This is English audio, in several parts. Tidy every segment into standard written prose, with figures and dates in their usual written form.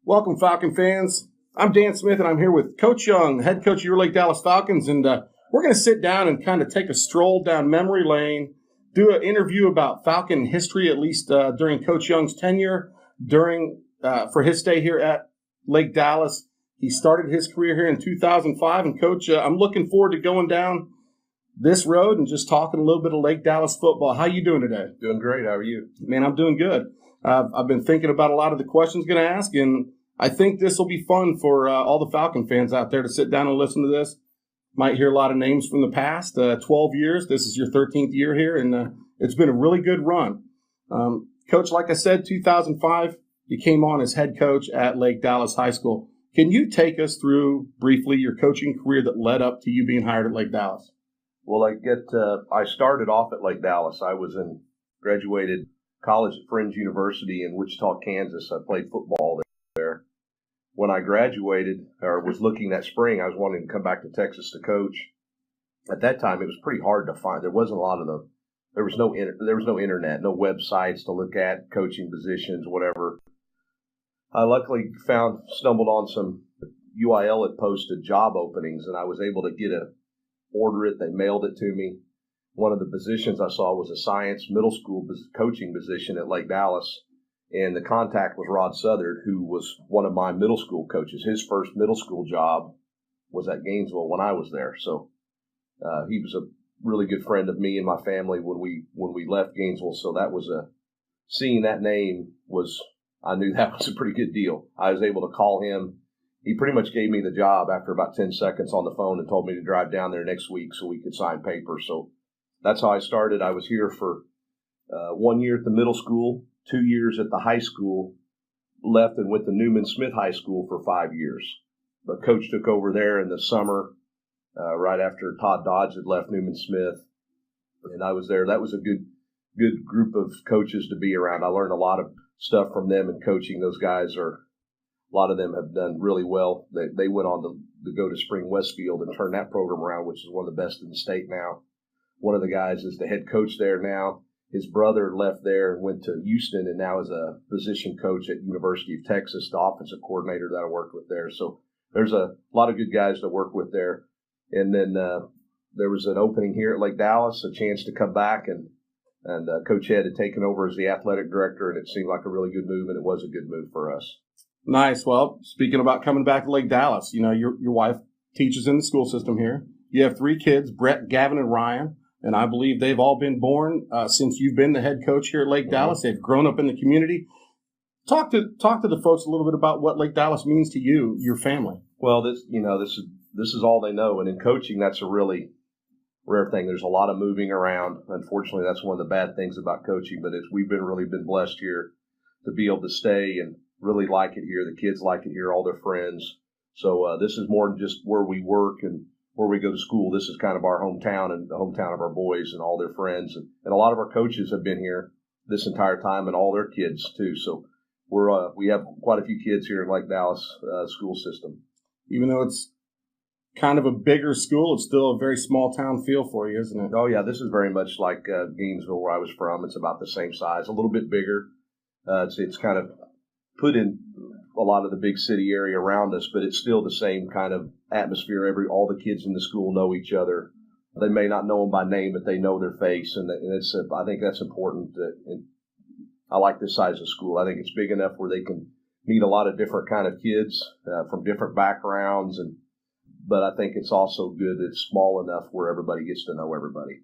Welcome, Falcon fans. I'm Dan Smith, and I'm here with Coach Young, head coach of your Lake Dallas Falcons, and we're going to sit down and kind of take a stroll down memory lane, do an interview about Falcon history, at least during Coach Young's tenure, for his stay here at Lake Dallas. He started his career here in 2005, and Coach, I'm looking forward to going down this road and just talking a little bit of Lake Dallas football. How you doing today? Doing great. How are you? Man, I'm doing good. I've been thinking about a lot of the questions I'm going to ask, and I think this will be fun for all the Falcon fans out there to sit down and listen to this. Might hear a lot of names from the past. 12 years. This is your 13th year here, and it's been a really good run. Coach, like I said, 2005, you came on as head coach at Lake Dallas High School. Can you take us through briefly your coaching career that led up to you being hired at Lake Dallas? Well, I started off at Lake Dallas. I graduated college at Friends University in Wichita, Kansas. I played football there. When I graduated or was looking that spring, I was wanting to come back to Texas to coach. At that time, it was pretty hard to find. There wasn't a lot of there was no internet, no websites to look at coaching positions, whatever. I luckily stumbled on some UIL had posted job openings, and I was able to order it. They mailed it to me. One of the positions I saw was a science middle school coaching position at Lake Dallas, and the contact was Rod Southard, who was one of my middle school coaches. His first middle school job was at Gainesville when I was there. So he was a really good friend of me and my family when we left Gainesville. So that was seeing that name I knew that was a pretty good deal. I was able to call him. He pretty much gave me the job after about 10 seconds on the phone and told me to drive down there next week so we could sign papers. So that's how I started. I was here for 1 year at the middle school, 2 years at the high school, left and went to Newman Smith High School for 5 years. But Coach took over there in the summer, right after Todd Dodge had left Newman Smith, and I was there. That was a good group of coaches to be around. I learned a lot of stuff from them in coaching. Those guys a lot of them have done really well. They went on to go to Spring Westfield and turn that program around, which is one of the best in the state now. One of the guys is the head coach there now. His brother left there and went to Houston and now is a position coach at University of Texas, the offensive coordinator that I worked with there. So there's a lot of good guys to work with there. And then there was an opening here at Lake Dallas, a chance to come back, and Coach Ed had taken over as the athletic director, and it seemed like a really good move, and it was a good move for us. Nice. Well, speaking about coming back to Lake Dallas, your wife teaches in the school system here. You have 3 kids, Brett, Gavin, and Ryan. And I believe they've all been born since you've been the head coach here at Lake Dallas. They've grown up in the community. Talk to the folks a little bit about what Lake Dallas means to you, your family. Well, this is all they know, and in coaching, that's a really rare thing. There's a lot of moving around. Unfortunately, that's one of the bad things about coaching. But we've really been blessed here to be able to stay and really like it here. The kids like it here, all their friends. So this is more than just where we work and where we go to school. This is kind of our hometown and the hometown of our boys and all their friends. And a lot of our coaches have been here this entire time, and all their kids too. So we have quite a few kids here in Lake Dallas school system. Even though it's kind of a bigger school, it's still a very small town feel for you, isn't it? Oh, yeah. This is very much like Gainesville, where I was from. It's about the same size, a little bit bigger. It's kind of put in a lot of the big city area around us, but it's still the same kind of atmosphere. All the kids in the school know each other. They may not know them by name, but they know their face, and I think that's important. I like this size of school. I think it's big enough where they can meet a lot of different kind of kids from different backgrounds, but I think it's also good. It's small enough where everybody gets to know everybody.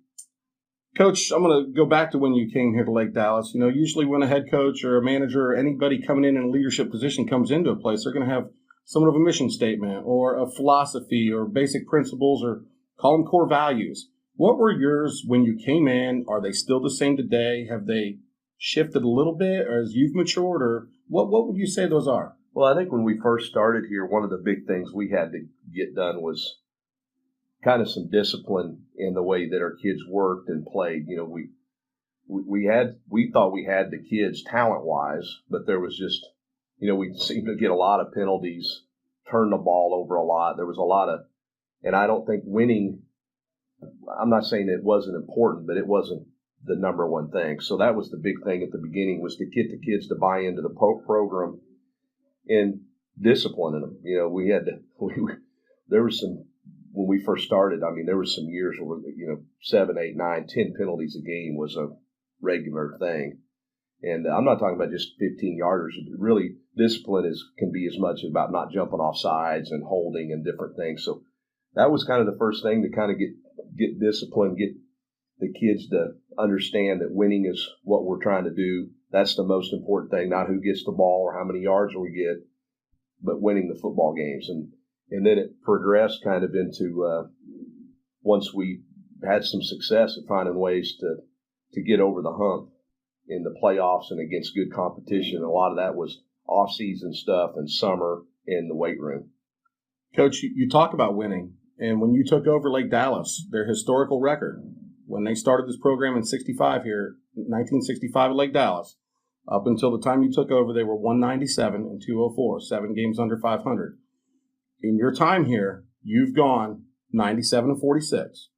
Coach, I'm going to go back to when you came here to Lake Dallas. Usually when a head coach or a manager or anybody coming in a leadership position comes into a place, they're going to have somewhat of a mission statement or a philosophy or basic principles, or call them core values. What were yours when you came in? Are they still the same today? Have they shifted a little bit, or as you've matured, or what would you say those are? Well, I think when we first started here, one of the big things we had to get done was kind of some discipline in the way that our kids worked and played. We thought we had the kids talent-wise, but there was just, we seemed to get a lot of penalties, turn the ball over a lot. There was a lot of, and I don't think winning, I'm not saying it wasn't important, but it wasn't the number one thing. So that was the big thing at the beginning, was to get the kids to buy into the program and disciplining them. We had to. There was some when we first started. I mean, there was some years where 7, 8, 9, 10 penalties a game was a regular thing. And I'm not talking about just 15-yarders. Really, discipline can be as much about not jumping off sides and holding and different things. So that was kind of the first thing to kind of get discipline, get the kids to understand that winning is what we're trying to do. That's the most important thing, not who gets the ball or how many yards we get, but winning the football games. And then it progressed kind of into once we had some success at finding ways to get over the hump in the playoffs and against good competition. A lot of that was off-season stuff and summer in the weight room. Coach, you talk about winning, and when you took over Lake Dallas, their historical record, when they started this program in 1965 at Lake Dallas, up until the time you took over, they were 197 and 204, 7 games under 500. In your time here, you've gone 97 and 46.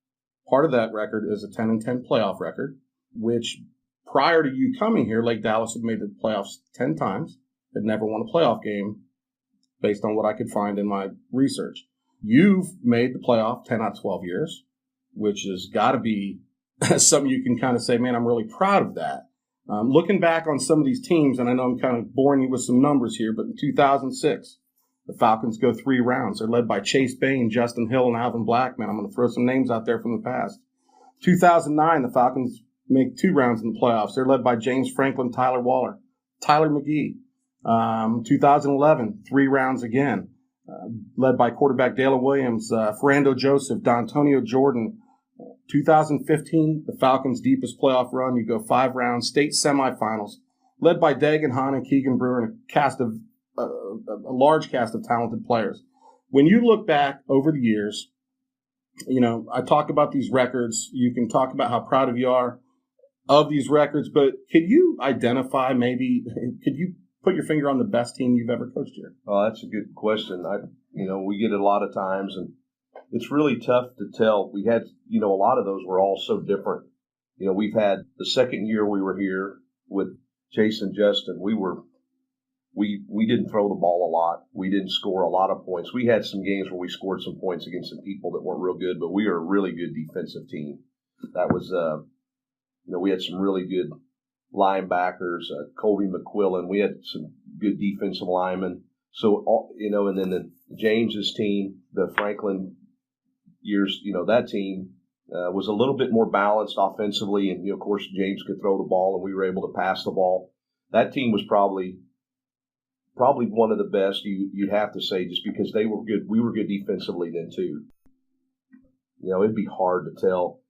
Part of that record is a 10 and 10 playoff record, which prior to you coming here, Lake Dallas had made the playoffs 10 times, had never won a playoff game based on what I could find in my research. You've made the playoff 10 out of 12 years, which has got to be something you can kind of say, man, I'm really proud of that. Looking back on some of these teams, and I know I'm kind of boring you with some numbers here, but in 2006, the Falcons go 3 rounds. They're led by Chase Bain, Justin Hill, and Alvin Blackman. I'm going to throw some names out there from the past. 2009, the Falcons make 2 rounds in the playoffs. They're led by James Franklin, Tyler Waller, Tyler McGee. 2011, 3 rounds again, led by quarterback Dalen Williams, Ferrando Joseph, D'Antonio Jordan. 2015, the Falcons' deepest playoff run. You go 5 rounds, state semifinals, led by Dagan Hahn and Keegan Brewer, and a large cast of talented players. When you look back over the years, I talk about these records. You can talk about how proud of you are of these records, but could you identify could you put your finger on the best team you've ever coached here? Oh, that's a good question. We get it a lot of times, and it's really tough to tell. We had, a lot of those were all so different. We've had the second year we were here with Chase and Justin. We didn't throw the ball a lot. We didn't score a lot of points. We had some games where we scored some points against some people that weren't real good, but we are a really good defensive team. That was, we had some really good linebackers, Colby McQuillan. We had some good defensive linemen. So, and then the James's team, the Franklin years, that team was a little bit more balanced offensively. And, of course, James could throw the ball and we were able to pass the ball. That team was probably one of the best, you'd have to say, just because they were good. We were good defensively then, too. It'd be hard to tell.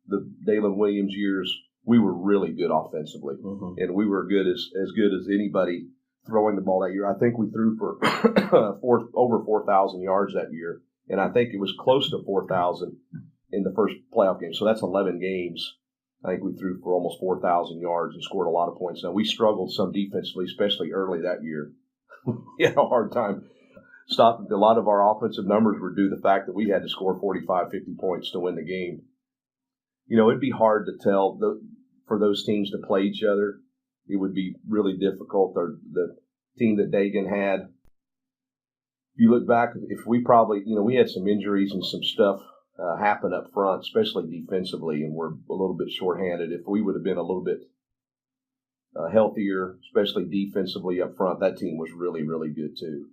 The Dalen Williams years, we were really good offensively. Mm-hmm. And we were as good as anybody throwing the ball that year. I think we threw for over 4,000 yards that year. And I think it was close to 4,000 in the first playoff game. So that's 11 games. I think we threw for almost 4,000 yards and scored a lot of points. Now, we struggled some defensively, especially early that year. We had a hard time stopping. A lot of our offensive numbers were due to the fact that we had to score 45, 50 points to win the game. It'd be hard to tell for those teams to play each other. It would be really difficult. The team that Dagan had, if you look back, if we probably, we had some injuries and some stuff happen up front, especially defensively, and we're a little bit shorthanded. If we would have been a little bit healthier, especially defensively up front, that team was really, really good too.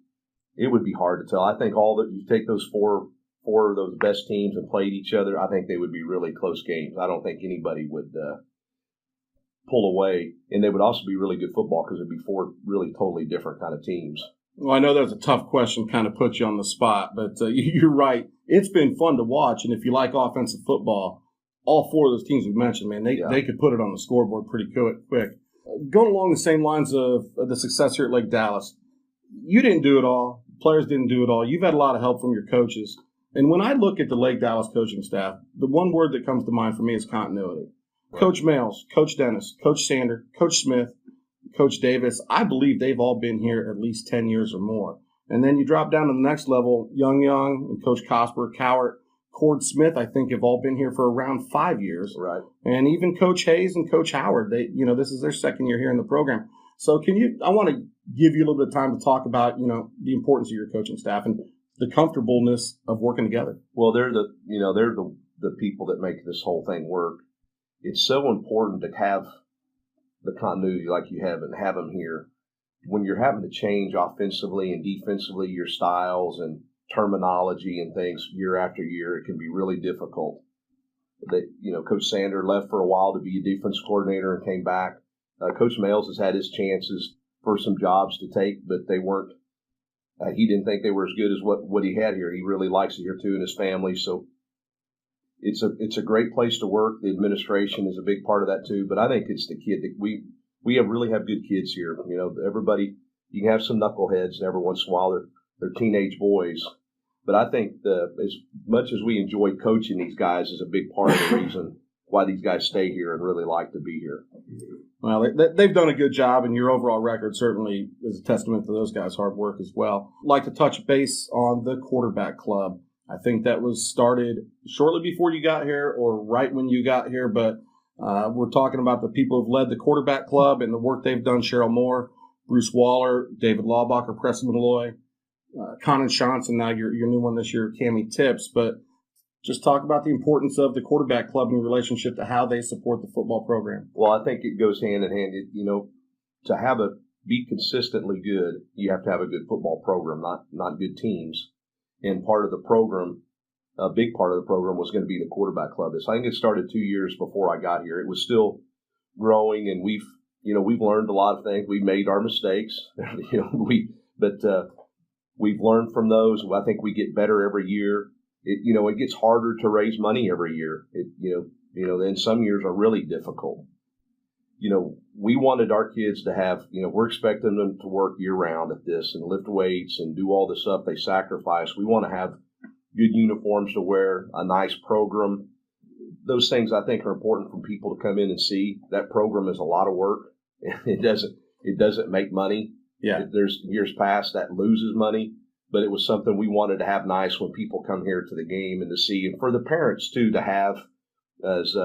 It would be hard to tell. I think you take those four of those best teams and played each other, I think they would be really close games. I don't think anybody would pull away, and they would also be really good football because it would be 4 really totally different kind of teams. Well, I know that was a tough question, kind of put you on the spot, but you're right. It's been fun to watch, and if you like offensive football, all 4 of those teams we've mentioned, man, they could put it on the scoreboard pretty quick. Going along the same lines of the success here at Lake Dallas, you didn't do it all. Players didn't do it all. You've had a lot of help from your coaches. And when I look at the Lake Dallas coaching staff, the one word that comes to mind for me is continuity. Right. Coach Males, Coach Dennis, Coach Sander, Coach Smith, Coach Davis, I believe they've all been here at least 10 years or more. And then you drop down to the next level, Young and Coach Cosper, Cowart, Cord Smith, I think have all been here for around 5 years. Right. And even Coach Hayes and Coach Howard, this is their second year here in the program. So I want to give you a little bit of time to talk about, the importance of your coaching staff and the comfortableness of working together. Well, they're the people that make this whole thing work. It's so important to have the continuity like you have and have them here. When you're having to change offensively and defensively your styles and terminology and things year after year, it can be really difficult. Coach Sander left for a while to be a defense coordinator and came back. Coach Males has had his chances for some jobs to take, but they weren't. He didn't think they were as good as what he had here. He really likes it here too, and his family. So it's a great place to work. The administration is a big part of that too. But I think it's the kid that we really have good kids here. Everybody, you can have some knuckleheads every once in a while. They're teenage boys. But I think as much as we enjoy coaching these guys is a big part of the reason why these guys stay here and really like to be here. Well, they've done a good job, and your overall record certainly is a testament to those guys' hard work as well. I'd like to touch base on the quarterback club. I think that was started shortly before you got here or right when you got here, but we're talking about the people who've led the quarterback club and the work they've done. Cheryl Moore, Bruce Waller, David Laubacher, Preston Malloy, Conan Johnson, now your new one this year, Cammie Tips. But just talk about the importance of the quarterback club in relationship to how they support the football program. Well, I think it goes hand in hand. To be consistently good, you have to have a good football program, not good teams. And part of the program, a big part of the program was going to be the quarterback club. I think it started 2 years before I got here. It was still growing, and we've learned a lot of things. We made our mistakes, but we've learned from those. I think we get better every year. It gets harder to raise money every year. Then some years are really difficult. We wanted our kids to have, we're expecting them to work year round at this and lift weights and do all the stuff they sacrifice. We want to have good uniforms to wear, a nice program. Those things I think are important for people to come in and see. That program is a lot of work. It doesn't make money. Yeah. There's years past that loses money. But it was something we wanted to have nice when people come here to the game and to see, and for the parents too to have as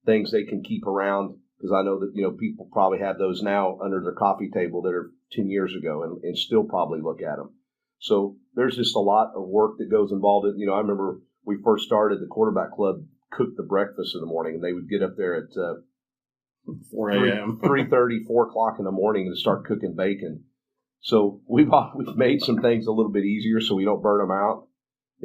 things they can keep around, because I know that people probably have those now under their coffee table that are 10 years ago and still probably look at them. So there's just a lot of work that goes involved in. I remember we first started the quarterback club cooked the breakfast in the morning, and they would get up there at 4 a.m. 3:30, 4 o'clock in the morning and start cooking bacon. So we've made some things a little bit easier so we don't burn them out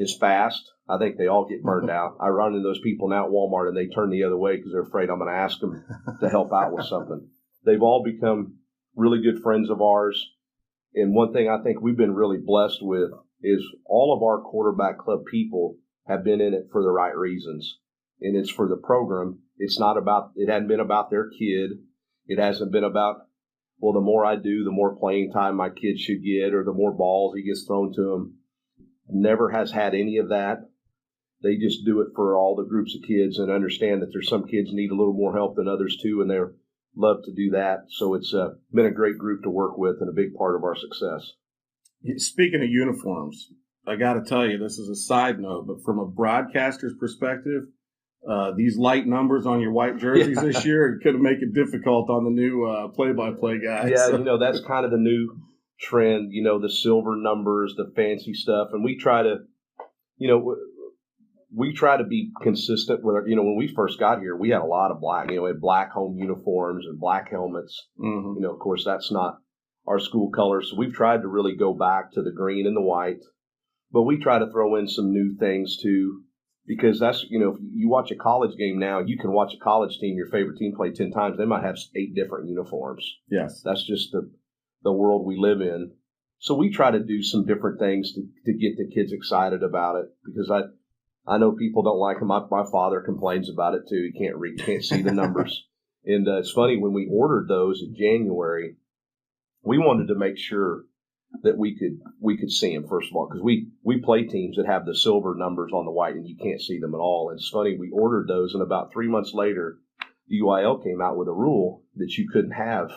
as fast. I think they all get burned out. I run into those people now at Walmart, and they turn the other way because they're afraid I'm going to ask them to help out with something. They've all become really good friends of ours. And one thing I think we've been really blessed with is all of our quarterback club people have been in it for the right reasons. And it's for the program. It hadn't been about their kid. It hasn't been about, well, the more I do, the more playing time my kid should get, or the more balls he gets thrown to him. Never has had any of that. They just do it for all the groups of kids and understand that there's some kids need a little more help than others too, and they love to do that. So it's been a great group to work with and a big part of our success. Speaking of uniforms, I got to tell you, this is a side note, but from a broadcaster's perspective, these light numbers on your white jerseys this year could make it difficult on the new play-by-play guys. Yeah, that's kind of the new trend, the silver numbers, the fancy stuff. And we try to, be consistent with when we first got here, we had a lot of black, we had black home uniforms and black helmets. Mm-hmm. Of course, that's not our school colors. So we've tried to really go back to the green and the white, but we try to throw in some new things too. Because that's, if you watch a college game now, you can watch a college team, your favorite team, play 10 times. They might have 8 different uniforms. Yes. That's just the world we live in. So we try to do some different things to get the kids excited about it. Because I know people don't like them. My father complains about it too. He can't see the numbers. And it's funny, when we ordered those in January, we wanted to make sure that we could see them, first of all, because we play teams that have the silver numbers on the white and you can't see them at all. And it's funny, we ordered those, and about 3 months later, the UIL came out with a rule that you couldn't have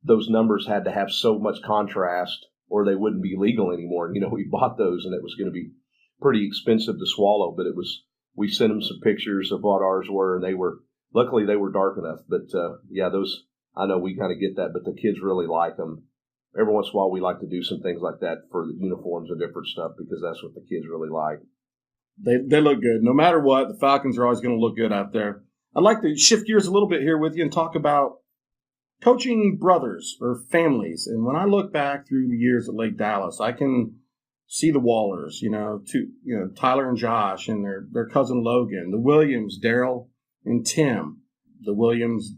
those numbers, had to have so much contrast or they wouldn't be legal anymore. And, we bought those, and it was going to be pretty expensive to swallow, but we sent them some pictures of what ours were, and luckily they were dark enough. But those, I know we kind of get that, but the kids really like them. Every once in a while, we like to do some things like that for the uniforms and different stuff because that's what the kids really like. They look good. No matter what, the Falcons are always going to look good out there. I'd like to shift gears a little bit here with you and talk about coaching brothers or families. And when I look back through the years at Lake Dallas, I can see the Wallers, Tyler and Josh and their cousin Logan, the Williams, Daryl and Tim, the Williams,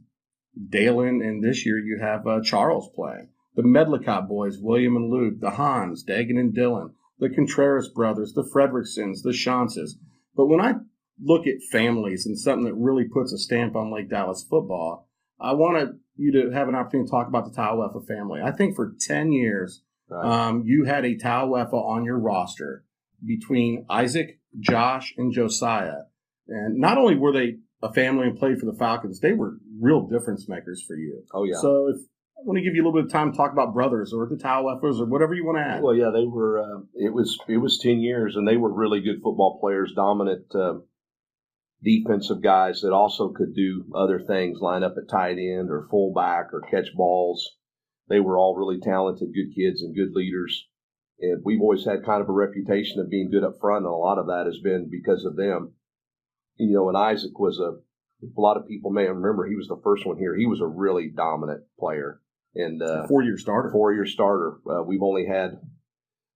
Dalen, and this year you have Charles playing. The Medlicott boys, William and Luke, the Hans, Dagan and Dylan, the Contreras brothers, the Fredericksons, the Shances. But when I look at families and something that really puts a stamp on Lake Dallas football, I want you to have an opportunity to talk about the Tauwefa family. I think for 10 years, right. You had a Tauwefa on your roster between Isaac, Josh, and Josiah. And not only were they a family and played for the Falcons, they were real difference makers for you. Oh, yeah. So I want to give you a little bit of time to talk about brothers or the Tauwefas or whatever you want to add. Well, yeah, they were. It was 10 years, and they were really good football players, dominant defensive guys that also could do other things, line up at tight end or fullback or catch balls. They were all really talented, good kids and good leaders. And we've always had kind of a reputation of being good up front, and a lot of that has been because of them. And Isaac was a lot of people may remember he was the first one here. He was a really dominant player. And 4-year starter. 4-year starter. We've only had,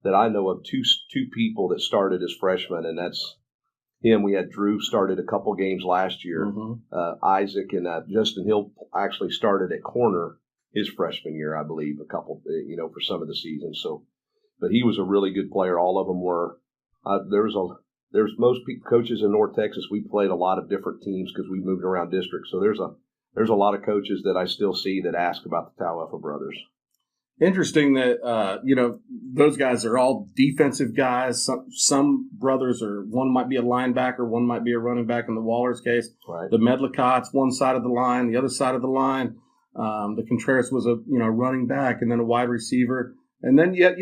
that I know of, two people that started as freshmen, and that's him. We had Drew started a couple games last year. Mm-hmm. Isaac and Justin Hill actually started at corner his freshman year, I believe, a couple, for some of the seasons. So, but he was a really good player. All of them were. There's most coaches in North Texas. We played a lot of different teams because we moved around districts. So there's a lot of coaches that I still see that ask about the Tauwefa brothers. Interesting that, those guys are all defensive guys. Some brothers one might be a linebacker, one might be a running back in the Waller's case. Right. The Medlicotts, one side of the line, the other side of the line. The Contreras was a running back and then a wide receiver. And then yet,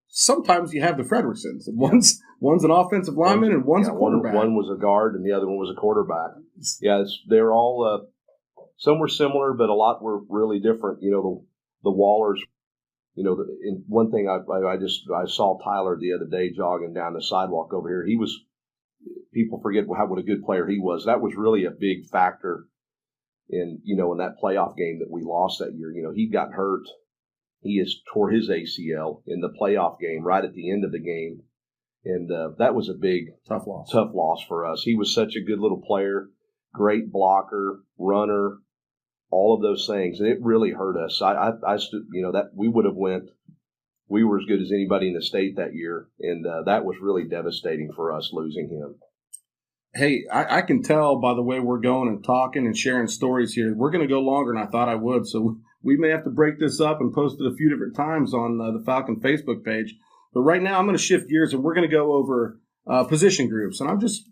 sometimes you have the Fredericksons. One's an offensive lineman and one's a quarterback. One was a guard and the other one was a quarterback. Yeah, they're all some were similar, but a lot were really different. The Wallers. In one thing I saw Tyler the other day jogging down the sidewalk over here. People forget what a good player he was. That was really a big factor in that playoff game that we lost that year. He got hurt. He tore his ACL in the playoff game right at the end of the game. And that was a big, tough loss for us. He was such a good little player, great blocker, runner, all of those things. And it really hurt us. That we would have we were as good as anybody in the state that year. And that was really devastating for us losing him. Hey, I can tell by the way we're going and talking and sharing stories here, we're going to go longer than I thought I would. So we may have to break this up and post it a few different times on the Falcon Facebook page. But right now I'm going to shift gears and we're going to go over position groups. And I'm just,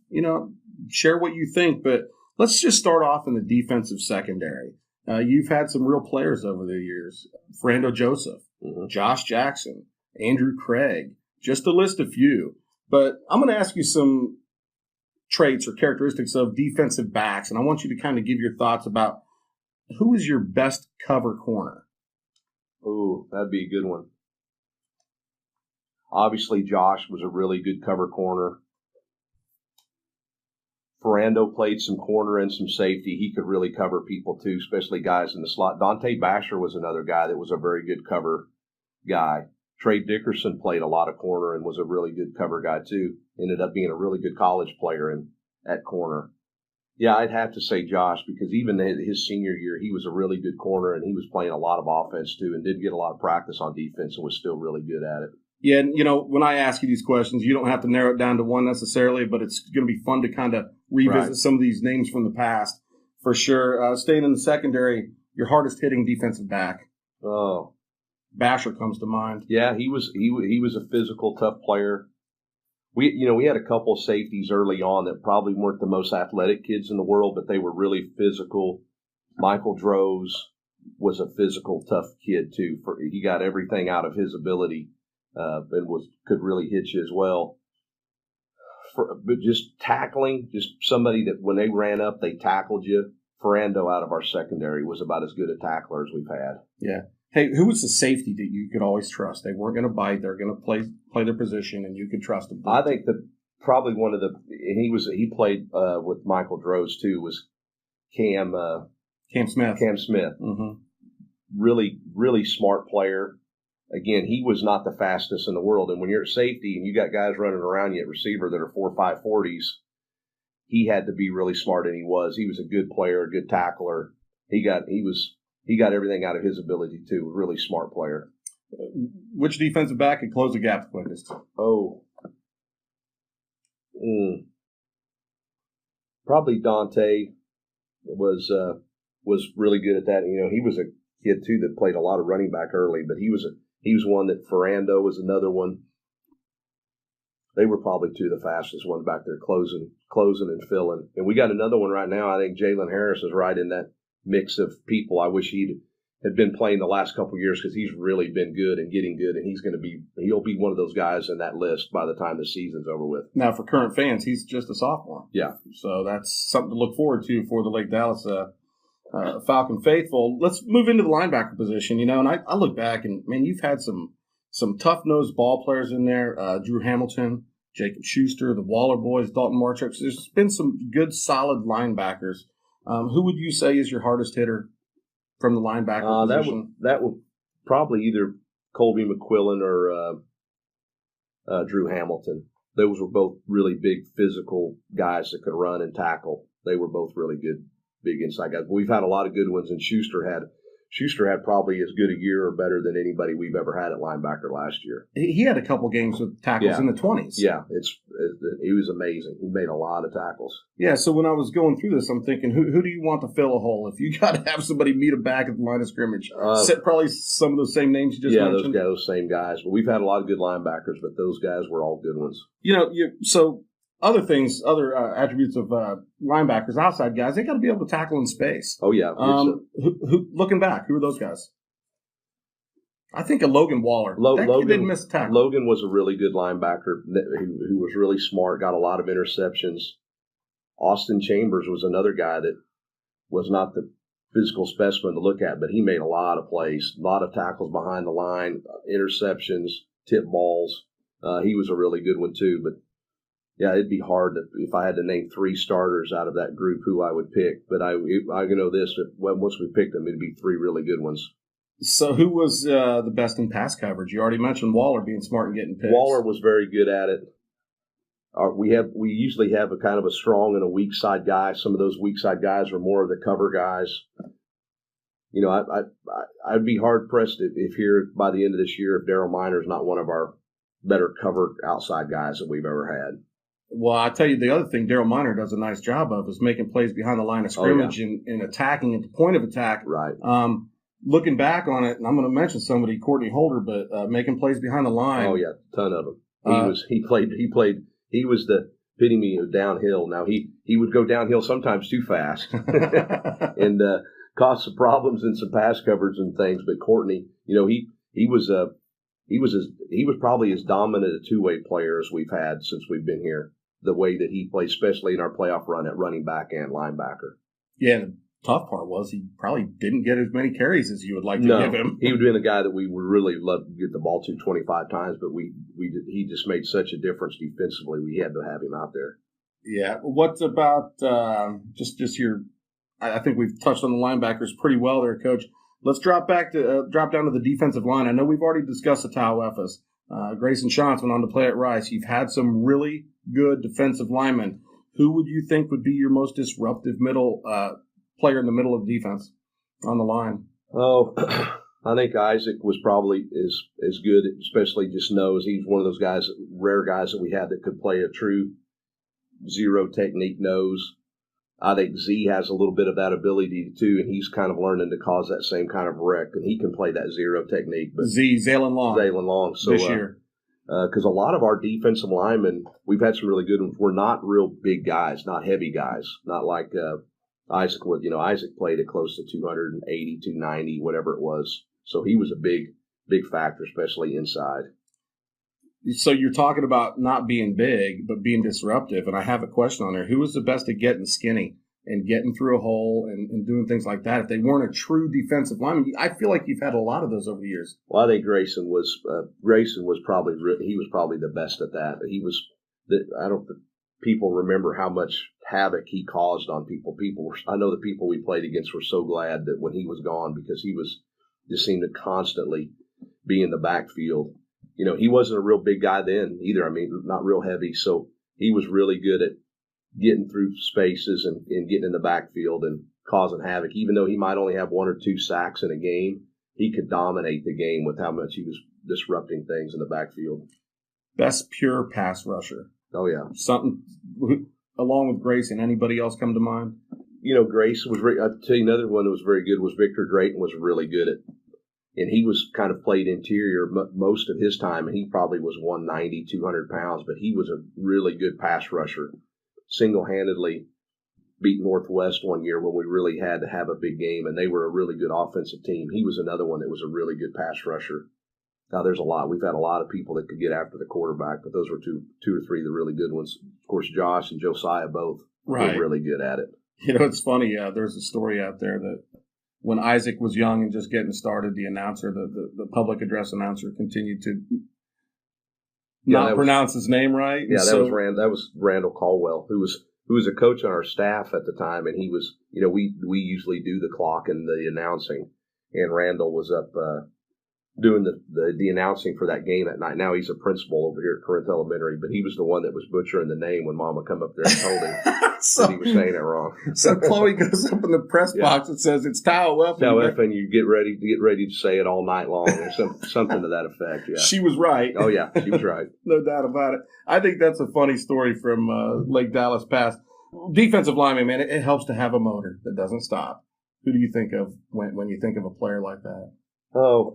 share what you think. But let's just start off in the defensive secondary. You've had some real players over the years. Fernando Joseph, mm-hmm. Josh Jackson, Andrew Craig, just to list a few. But I'm going to ask you some traits or characteristics of defensive backs, and I want you to kind of give your thoughts about who is your best cover corner. Oh, that'd be a good one. Obviously, Josh was a really good cover corner. Ferrando played some corner and some safety. He could really cover people too, especially guys in the slot. Dante Basher was another guy that was a very good cover guy. Trey Dickerson played a lot of corner and was a really good cover guy too. Ended up being a really good college player at corner. Yeah, I'd have to say Josh because even his senior year, he was a really good corner and he was playing a lot of offense too and did get a lot of practice on defense and was still really good at it. Yeah, and when I ask you these questions, you don't have to narrow it down to one necessarily, but it's going to be fun to kind of revisit some of these names from the past for sure. Staying in the secondary, your hardest hitting defensive back. Oh, Basher comes to mind. Yeah, he was a physical, tough player. We had a couple of safeties early on that probably weren't the most athletic kids in the world, but they were really physical. Michael Droz was a physical, tough kid too. He got everything out of his ability and could really hit you as well. But just tackling, just somebody that when they ran up, they tackled you. Ferrando out of our secondary was about as good a tackler as we've had. Yeah. Hey, who was the safety that you could always trust? They weren't going to bite. They're going to play their position, and you could trust them. I think that probably one of the he played with Michael Droz too was Cam Smith. Cam Smith. Mm-hmm. Really, really smart player. Again, he was not the fastest in the world, and when you're at safety and you got guys running around you at receiver that are 4.5 40s, he had to be really smart, and he was. He was a good player, a good tackler. He got everything out of his ability too. Really smart player. Which defensive back could close the gap quickest? Probably Dante was really good at that. You know, he was a kid too that played a lot of running back early, but he was one that Ferrando was another one. They were probably two of the fastest ones back there, closing and filling. And we got another one right now. I think Jalen Harris is right in that mix of people. I wish he had been playing the last couple of years because he's really been good and getting good, and he'll be one of those guys in that list by the time the season's over with. Now, for current fans, he's just a sophomore. Yeah. So that's something to look forward to for the Lake Dallas Falcon faithful. Let's move into the linebacker position, and I look back and, man, you've had some tough-nosed ball players in there, Drew Hamilton, Jacob Schuster, the Waller boys, Dalton Marchuk. So there's been some good, solid linebackers. Who would you say is your hardest hitter from the linebacker position? That would probably either Colby McQuillan or Drew Hamilton. Those were both really big physical guys that could run and tackle. They were both really good, big inside guys. But we've had a lot of good ones, and Schuster had probably as good a year or better than anybody we've ever had at linebacker last year. He had a couple games with tackles in the 20s. Yeah, he was amazing. He made a lot of tackles. Yeah, so when I was going through this, I'm thinking, who do you want to fill a hole? If you got to have somebody meet a back at the line of scrimmage, probably some of those same names you just mentioned. Yeah, those same guys. But we've had a lot of good linebackers, but those guys were all good ones. So other things, other attributes of linebackers, outside guys, they got to be able to tackle in space. Oh, yeah. Looking back, who are those guys? I think of Logan Waller. Logan didn't miss a tackle. Logan was a really good linebacker who was really smart, got a lot of interceptions. Austin Chambers was another guy that was not the physical specimen to look at, but he made a lot of plays, a lot of tackles behind the line, interceptions, tip balls. He was a really good one too, but yeah, it'd be hard if I had to name three starters out of that group who I would pick. But I know this: once we picked them, it'd be three really good ones. So, who was the best in pass coverage? You already mentioned Waller being smart and getting picks. Waller was very good at it. We usually have a kind of a strong and a weak side guy. Some of those weak side guys are more of the cover guys. I'd be hard pressed if here by the end of this year if Daryl Minor's not one of our better covered outside guys that we've ever had. Well, I tell you, the other thing Daryl Minor does a nice job of is making plays behind the line of scrimmage and attacking at the point of attack. Right. Looking back on it, and I'm going to mention somebody, Courtney Holder, but making plays behind the line. Oh yeah, a ton of them. He was the epitome of downhill. Now he would go downhill sometimes too fast, and cause some problems in some pass coverage and things. But Courtney, he was probably as dominant a two-way player as we've had since we've been here. The way that he played, especially in our playoff run at running back and linebacker. Yeah, the tough part was he probably didn't get as many carries as you would like to give him. He would have been a guy that we would really love to get the ball to 25 times, but he just made such a difference defensively. We had to have him out there. Yeah. What about just your? I think we've touched on the linebackers pretty well there, Coach. Let's drop down to the defensive line. I know we've already discussed the Taoefas. Grayson Shantz went on to play at Rice. You've had some really good defensive linemen. Who would you think would be your most disruptive middle player in the middle of the defense on the line? Oh, I think Isaac was probably as good, especially just nose. He's one of those guys, rare guys that we had that could play a true zero technique nose. I think Z has a little bit of that ability too, and he's kind of learning to cause that same kind of wreck, and he can play that zero technique. But Zaylen Long. So, this year. Because a lot of our defensive linemen, we've had some really good ones. We're not real big guys, not heavy guys, not like Isaac would. Isaac played at close to 280, 290, whatever it was. So he was a big factor, especially inside. So you're talking about not being big, but being disruptive. And I have a question on there. Who was the best at getting skinny and getting through a hole and doing things like that. If they weren't a true defensive lineman, I feel like you've had a lot of those over the years. Well, I think Grayson was probably the best at that. He was people remember how much havoc he caused on people. I know the people we played against were so glad that when he was gone, because he just seemed to constantly be in the backfield. He wasn't a real big guy then either. I mean, not real heavy. So he was really good at getting through spaces and getting in the backfield and causing havoc. Even though he might only have 1 or 2 sacks in a game, he could dominate the game with how much he was disrupting things in the backfield. Best pure pass rusher. Oh, yeah. Something along with Grayson. Anybody else come to mind? Grayson was I'll tell you another one that was very good was Victor Drayton was really good at, and he was kind of played interior most of his time, and he probably was 190, 200 pounds, but he was a really good pass rusher. Single-handedly beat Northwest one year when we really had to have a big game, and they were a really good offensive team. He was another one that was a really good pass rusher. Now, there's a lot. We've had a lot of people that could get after the quarterback, but those were two or three of the really good ones. Of course, Josh and Josiah both were really good at it. It's funny. There's a story out there that when Isaac was young and just getting started, the announcer, the public address announcer, continued to not pronounce his name right. Yeah, that was Randall Caldwell, who was a coach on our staff at the time, and he was, we usually do the clock and the announcing, and Randall was up doing the announcing for that game that night. Now he's a principal over here at Corinth Elementary, but he was the one that was butchering the name when Mama come up there and told him that he was saying it wrong. So Chloe goes up in the press box and says, "It's Tao F." Tao F, and you get ready to say it all night long, or something to that effect. Yeah, she was right. Oh yeah, she was right. No doubt about it. I think that's a funny story from Lake Dallas Pass. Defensive lineman, man, it helps to have a motor that doesn't stop. Who do you think of when you think of a player like that? Oh.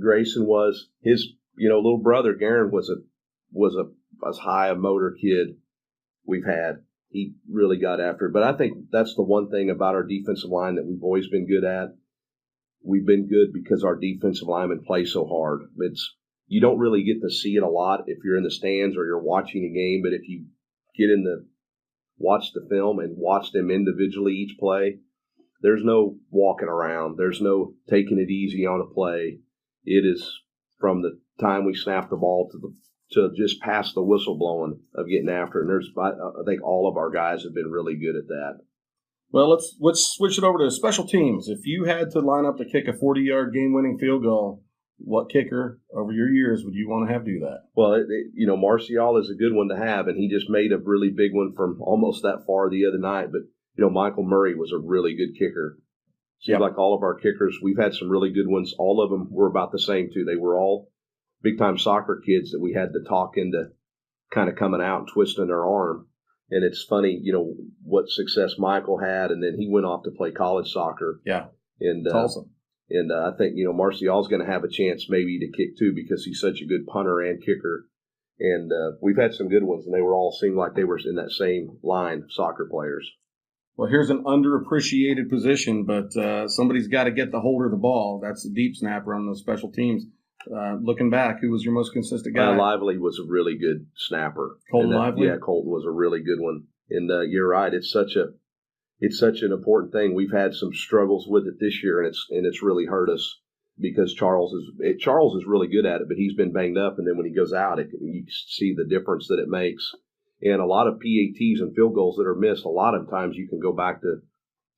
Grayson was his, little brother, Garen, was as high a motor kid we've had. He really got after it. But I think that's the one thing about our defensive line that we've always been good at. We've been good because our defensive linemen play so hard. You don't really get to see it a lot if you're in the stands or you're watching a game, but if you get watch the film and watch them individually each play, there's no walking around. There's no taking it easy on a play. It is from the time we snap the ball to just past the whistle blowing of getting after it. And I think all of our guys have been really good at that. Well, let's switch it over to special teams. If you had to line up to kick a 40-yard game-winning field goal, what kicker over your years would you want to have do that? Well, Marcial is a good one to have, and he just made a really big one from almost that far the other night. But Michael Murray was a really good kicker. Seems like all of our kickers, we've had some really good ones. All of them were about the same, too. They were all big-time soccer kids that we had to talk into kind of coming out and twisting their arm. And it's funny, what success Michael had, and then he went off to play college soccer. Yeah, and awesome. And I think, Marcial's going to have a chance maybe to kick, too, because he's such a good punter and kicker. And we've had some good ones, and they seemed like they were in that same line, soccer players. Well, here's an underappreciated position, but somebody's got to get the holder of the ball. That's the deep snapper on those special teams. Looking back, who was your most consistent guy? Lively was a really good snapper. Colton Lively? Yeah, Colton was a really good one. And you're right, it's such an important thing. We've had some struggles with it this year, and it's really hurt us because Charles is really good at it, but he's been banged up, and then when he goes out, you see the difference that it makes. And a lot of PATs and field goals that are missed, a lot of times you can go back to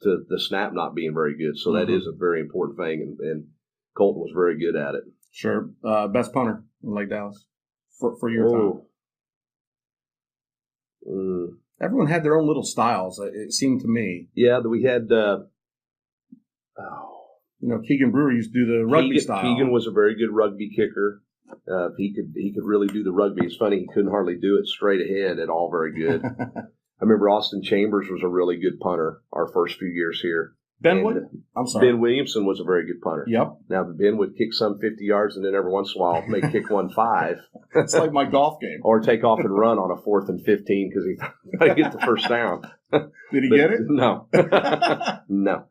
the snap not being very good. So that is a very important thing, and Colton was very good at it. Sure. Best punter in Lake Dallas for your time. Everyone had their own little styles, it seemed to me. Yeah, we had Keegan Brewer used to do the rugby style. Keegan was a very good rugby kicker. He could really do the rugby. It's funny, he couldn't hardly do it straight ahead at all very good. I remember Austin Chambers was a really good punter our first few years here. Ben Williamson was a very good punter. Yep. Now, Ben would kick some 50 yards, and then every once in a while may kick one 5. It's like my golf game. Or take off and run on a 4th and 15 because he thought he'd get the first down. Did he get it? No. No.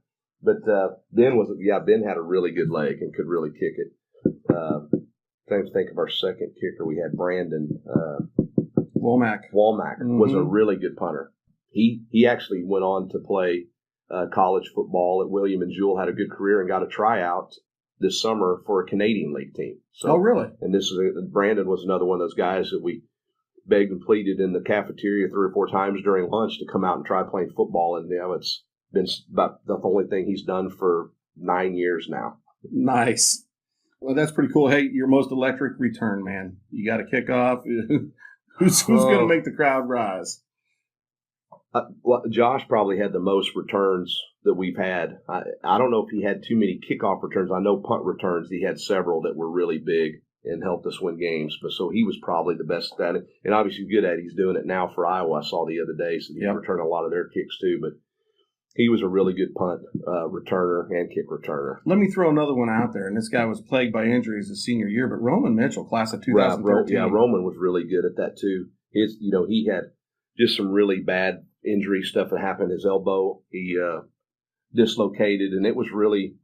But Ben had a really good leg and could really kick it. Trying to think of our second kicker. We had Brandon Womack was a really good punter. he actually went on to play college football at William and Jewell, had a good career, and got a tryout this summer for a Canadian League team. So, oh, really? And Brandon was another one of those guys that we begged and pleaded in the cafeteria 3 or 4 times during lunch to come out and try playing football. And it's been about the only thing he's done for 9 years now. Nice. Well, that's pretty cool. Hey, your most electric return, man. You got to kick off. Who's going to make the crowd rise? Well, Josh probably had the most returns that we've had. I don't know if he had too many kickoff returns. I know punt returns. He had several that were really big and helped us win games. But so he was probably the best at it, and obviously good at it. He's doing it now for Iowa. I saw the other day, so he's returning a lot of their kicks too. But he was a really good punt returner and kick returner. Let me throw another one out there, and this guy was plagued by injuries his senior year. But Roman Mitchell, class of 2013. Yeah, Roman was really good at that too. He had just some really bad injury stuff that happened. His elbow, he dislocated, and it was really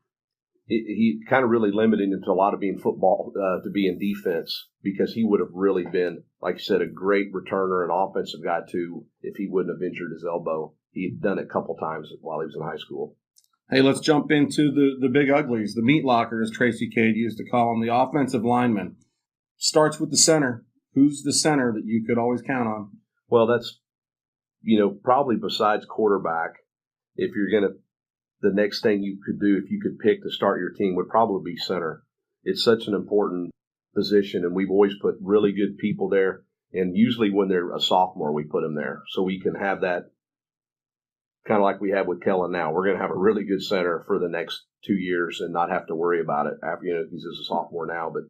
he kind of really limited him to a lot of being football to be in defense, because he would have really been, like you said, a great returner and offensive guy too if he wouldn't have injured his elbow. He'd done it a couple times while he was in high school. Hey, let's jump into the big uglies, the meat locker, as Tracy Cade used to call them, the offensive lineman. Starts with the center. Who's the center that you could always count on? Well, that's, probably besides quarterback, if you're going to, the next thing you could do if you could pick to start your team would probably be center. It's such an important position, and we've always put really good people there. And usually when they're a sophomore, we put them there. So we can have that kind of like we have with Kellen now. We're going to have a really good center for the next 2 years and not have to worry about it after, he's just a sophomore now. But,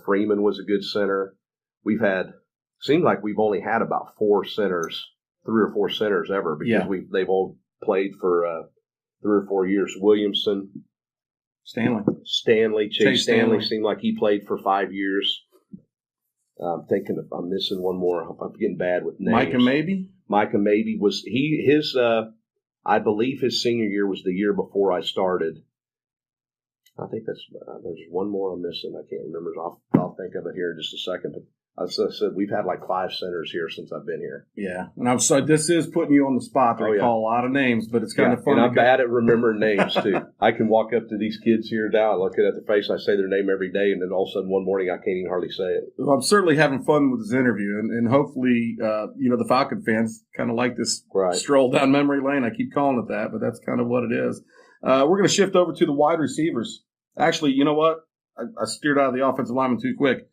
Freeman was a good center. Seemed like we've only had about 3 or 4 centers ever, because they've all played for 3 or 4 years. Williamson. Chase Stanley seemed like he played for 5 years. I'm thinking I'm missing one more. I'm getting bad with names. Micah Maybe was his I believe his senior year was the year before I started. I think there's one more I'm missing. I can't remember. I'll think of it here in just a second. But as I said, we've had like 5 centers here since I've been here. Yeah, and I'm sorry, this is putting you on the spot to recall a lot of names, but it's kind of fun. And I'm bad at remembering names too. I can walk up to these kids here now, I look at their face, I say their name every day, and then all of a sudden one morning I can't even hardly say it. Well, I'm certainly having fun with this interview, and hopefully, the Falcon fans kind of like this stroll down memory lane. I keep calling it that, but that's kind of what it is. We're going to shift over to the wide receivers. Actually, you know what? I steered out of the offensive lineman too quick.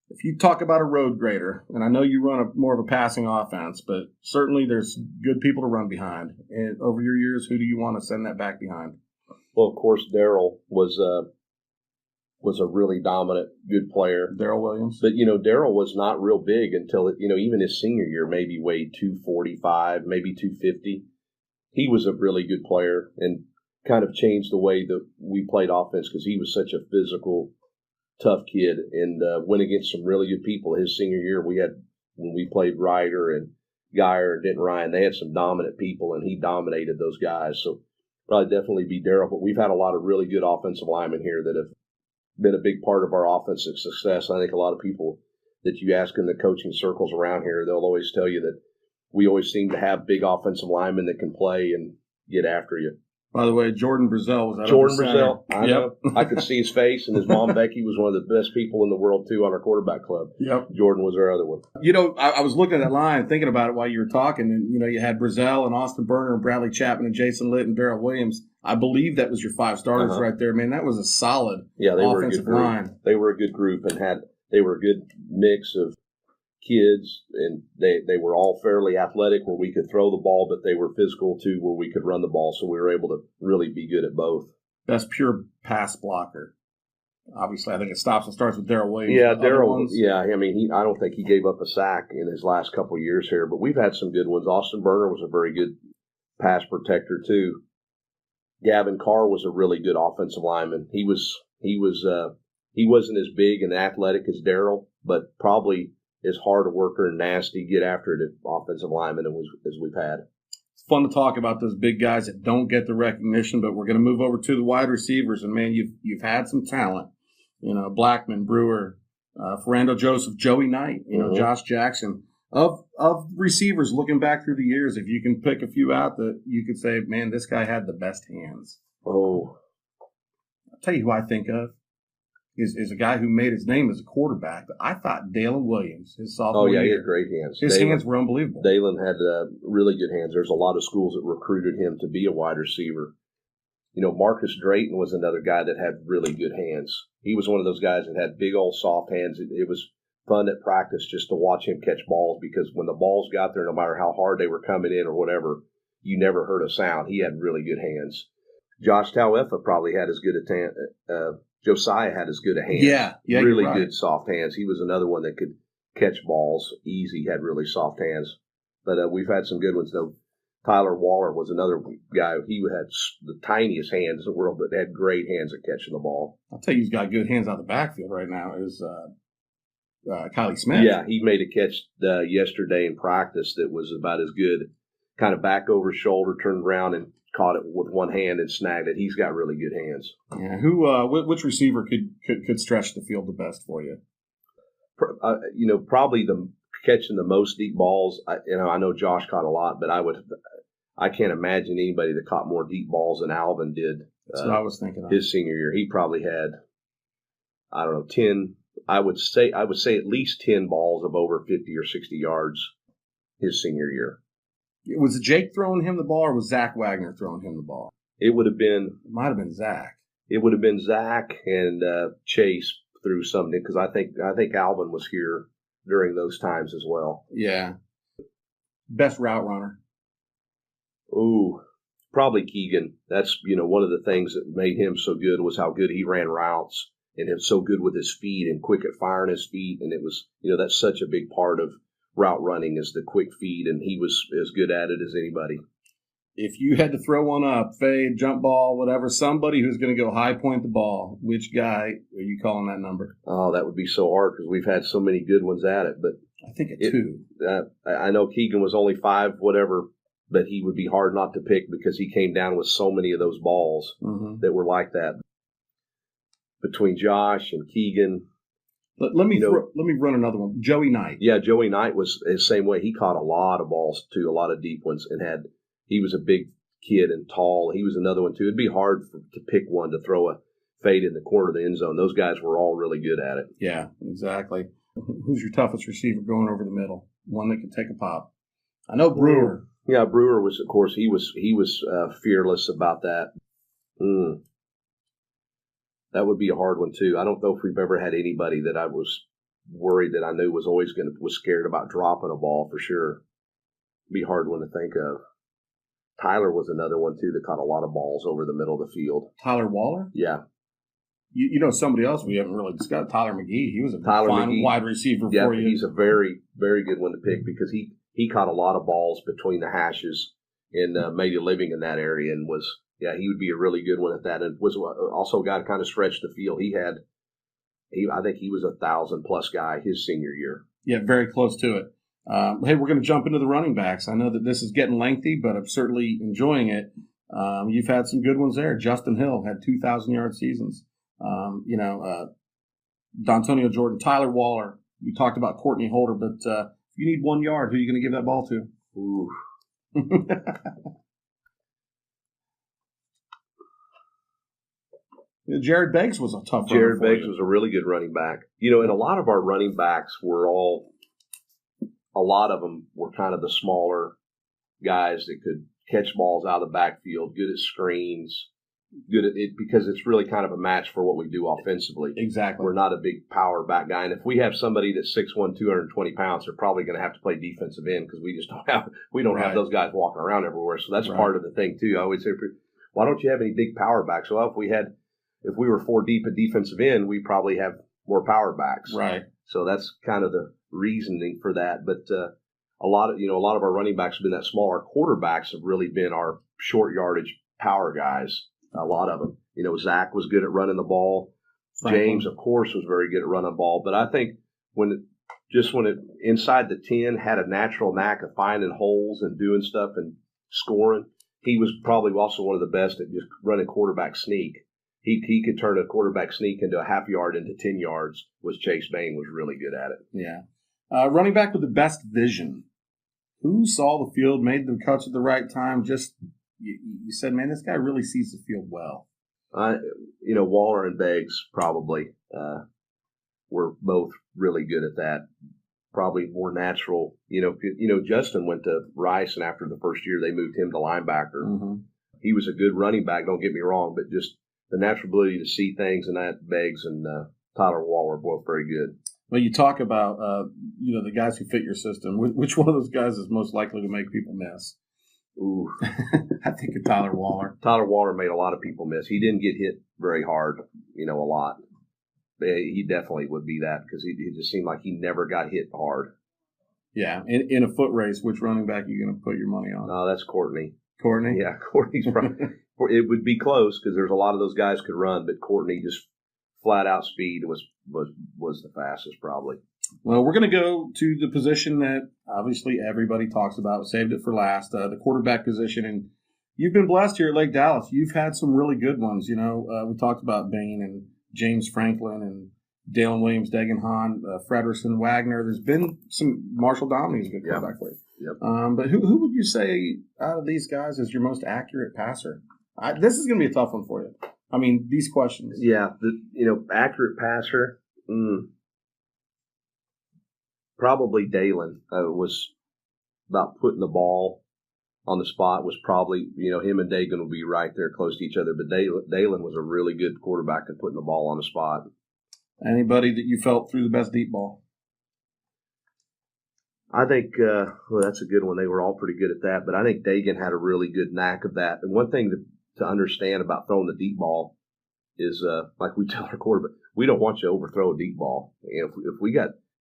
If you talk about a road grader, and I know you run more of a passing offense, but certainly there's good people to run behind. And over your years, who do you want to send that back behind? Well, of course, Darrell was a really dominant, good player. Darrell Williams. But, Darrell was not real big until, even his senior year, maybe weighed 245, maybe 250. He was a really good player and kind of changed the way that we played offense, because he was such a physical, tough kid, and went against some really good people. His senior year, when we played Ryder and Geyer and Denton Ryan, they had some dominant people, and he dominated those guys. So probably definitely be Darrell. But we've had a lot of really good offensive linemen here that have been a big part of our offensive success. I think a lot of people that you ask in the coaching circles around here, they'll always tell you that we always seem to have big offensive linemen that can play and get after you. By the way, Jordan Brazell was out. Jordan Brazell, I know. I could see his face, and his mom Becky was one of the best people in the world too on our quarterback club. Yep, Jordan was our other one. I was looking at that line, thinking about it while you were talking, and you had Brazell and Austin Berner and Bradley Chapman and Jason Litt and Darrell Williams. I believe that was your 5 starters right there, man. That was a solid offensive line. They were a good group, and they were a good mix of kids, and they were all fairly athletic where we could throw the ball, but they were physical too where we could run the ball, so we were able to really be good at both. Best pure pass blocker. Obviously, I think it stops and starts with Darrell Williams. Yeah, Darrell. Yeah, I mean, I don't think he gave up a sack in his last couple of years here, but we've had some good ones. Austin Berner was a very good pass protector too. Gavin Carr was a really good offensive lineman. He wasn't as big and athletic as Darrell, but probably as hard a worker and nasty, get after it offensive lineman as we've had. It's fun to talk about those big guys that don't get the recognition, but we're going to move over to the wide receivers. And, man, you've had some talent. Blackman, Brewer, Ferrando Joseph, Joey Knight, Josh Jackson. Of receivers, looking back through the years, if you can pick a few out that you could say, man, this guy had the best hands. Oh, I'll tell you who I think of is a guy who made his name as a quarterback. But I thought Dalen Williams, his sophomore year. he had great hands. His hands were unbelievable. Dalen had really good hands. There's a lot of schools that recruited him to be a wide receiver. Marcus Drayton was another guy that had really good hands. He was one of those guys that had big old soft hands. It was fun at practice just to watch him catch balls because when the balls got there, no matter how hard they were coming in or whatever, you never heard a sound. He had really good hands. Josh Tauefa probably had as good a Josiah had as good a hands. Yeah, really right. Good soft hands. He was another one that could catch balls easy, had really soft hands. But we've had some good ones, though. Tyler Waller was another guy. He had the tiniest hands in the world, but had great hands at catching the ball. I'll tell you who's got good hands out of the backfield right now is Kylie Smith. Yeah, he made a catch yesterday in practice that was about as good. Kind of back over his shoulder, turned around and caught it with one hand and snagged it. He's got really good hands. Yeah, which receiver could stretch the field the best for you? Probably the catching the most deep balls. I know Josh caught a lot, but I can't imagine anybody that caught more deep balls than Alvin did. That's what I was thinking of. His senior year, he probably had, 10. I would say at least 10 balls of over 50 or 60 yards his senior year. Was it Jake throwing him the ball, or was Zach Wagner throwing him the ball? It would have been. It might have been Zach. It would have been Zach and Chase threw something because I think Alvin was here during those times as well. Yeah. Best route runner. Ooh, probably Keegan. That's one of the things that made him so good was how good he ran routes and him so good with his feet and quick at firing his feet. And it was that's such a big part of route running is the quick feed, and he was as good at it as anybody. If you had to throw one up, fade, jump ball, whatever, somebody who's going to go high point the ball, which guy are you calling that number? Oh, that would be so hard because we've had so many good ones at it. But I think at 2. I know Keegan was only 5, whatever, but he would be hard not to pick because he came down with so many of those balls that were like that. Between Josh and Keegan. Let me run another one. Joey Knight. Yeah, Joey Knight was the same way. He caught a lot of balls too, a lot of deep ones, and he was a big kid and tall. He was another one too. It'd be hard to pick one to throw a fade in the corner of the end zone. Those guys were all really good at it. Yeah, exactly. Who's your toughest receiver going over the middle? One that can take a pop. I know Brewer. Yeah, Brewer was, of course, he was fearless about that. That would be a hard one too. I don't know if we've ever had anybody that I was worried that I knew was scared about dropping a ball for sure. It'd be a hard one to think of. Tyler was another one too that caught a lot of balls over the middle of the field. Tyler Waller? Yeah. You know somebody else we haven't really discussed, Tyler McGee. He was a fine wide receiver for you. Yeah, he's a very, very good one to pick because he caught a lot of balls between the hashes and made a living in that area and was. Yeah, he would be a really good one at that. And was also a guy to kind of stretch the field. I think he was 1,000+ guy his senior year. Yeah, very close to it. Hey, we're going to jump into the running backs. I know that this is getting lengthy, but I'm certainly enjoying it. You've had some good ones there. Justin Hill had 2,000-yard seasons. D'Antonio Jordan, Tyler Waller. We talked about Courtney Holder, but if you need 1 yard, who are you going to give that ball to? Ooh. Jared Beggs was a tough runner. Jared Beggs was a really good running back. And a lot of our running backs a lot of them were kind of the smaller guys that could catch balls out of the backfield, good at screens, good at it because it's really kind of a match for what we do offensively. Exactly. We're not a big power back guy. And if we have somebody that's 6'1", 220 pounds, they're probably going to have to play defensive end because we just don't have those guys walking around everywhere. So that's part of the thing too. I always say, why don't you have any big power backs? Well, if we were 4 deep at defensive end, we probably have more power backs. Right. So that's kind of the reasoning for that. But a lot of our running backs have been that small. Our quarterbacks have really been our short yardage power guys. A lot of them. Zach was good at running the ball. James, of course, was very good at running the ball. But I think when it inside the 10 had a natural knack of finding holes and doing stuff and scoring, he was probably also one of the best at just running quarterback sneak. He could turn a quarterback sneak into a half yard into 10 yards, which Chase Bain was really good at it. Yeah. Running back with the best vision. Who saw the field, made the cuts at the right time? Just you said, man, this guy really sees the field well. Waller and Beggs probably were both really good at that. Probably more natural. Justin went to Rice, and after the first year, they moved him to linebacker. Mm-hmm. He was a good running back, don't get me wrong, but just the natural ability to see things, and that Beggs and Tyler Waller are both very good. Well, you talk about, the guys who fit your system. Which one of those guys is most likely to make people miss? Ooh. I think of Tyler Waller. Tyler Waller made a lot of people miss. He didn't get hit very hard, a lot. But he definitely would be that because he just seemed like he never got hit hard. Yeah. In a foot race, which running back are you going to put your money on? That's Courtney. Courtney? Yeah, Courtney's probably. It would be close because there's a lot of those guys could run, but Courtney just flat out speed was the fastest probably. Well, we're going to go to the position that obviously everybody talks about. Saved it for last, the quarterback position. And you've been blessed here at Lake Dallas. You've had some really good ones. We talked about Bain and James Franklin and Dalen Williams, Dagan Hahn, Frederson, Wagner. There's been some Marshall Domini's good quarterback for you. Yep. But who would you say out of these guys is your most accurate passer? This is going to be a tough one for you. I mean, these questions. Yeah, accurate passer. Probably Dalen was about putting the ball on the spot. Was probably him and Dagan would be right there close to each other. But Dalen was a really good quarterback at putting the ball on the spot. Anybody that you felt threw the best deep ball? I think that's a good one. They were all pretty good at that. But I think Dagan had a really good knack of that. And one thing to understand about throwing the deep ball is like we tell our quarterback, we don't want you to overthrow a deep ball. If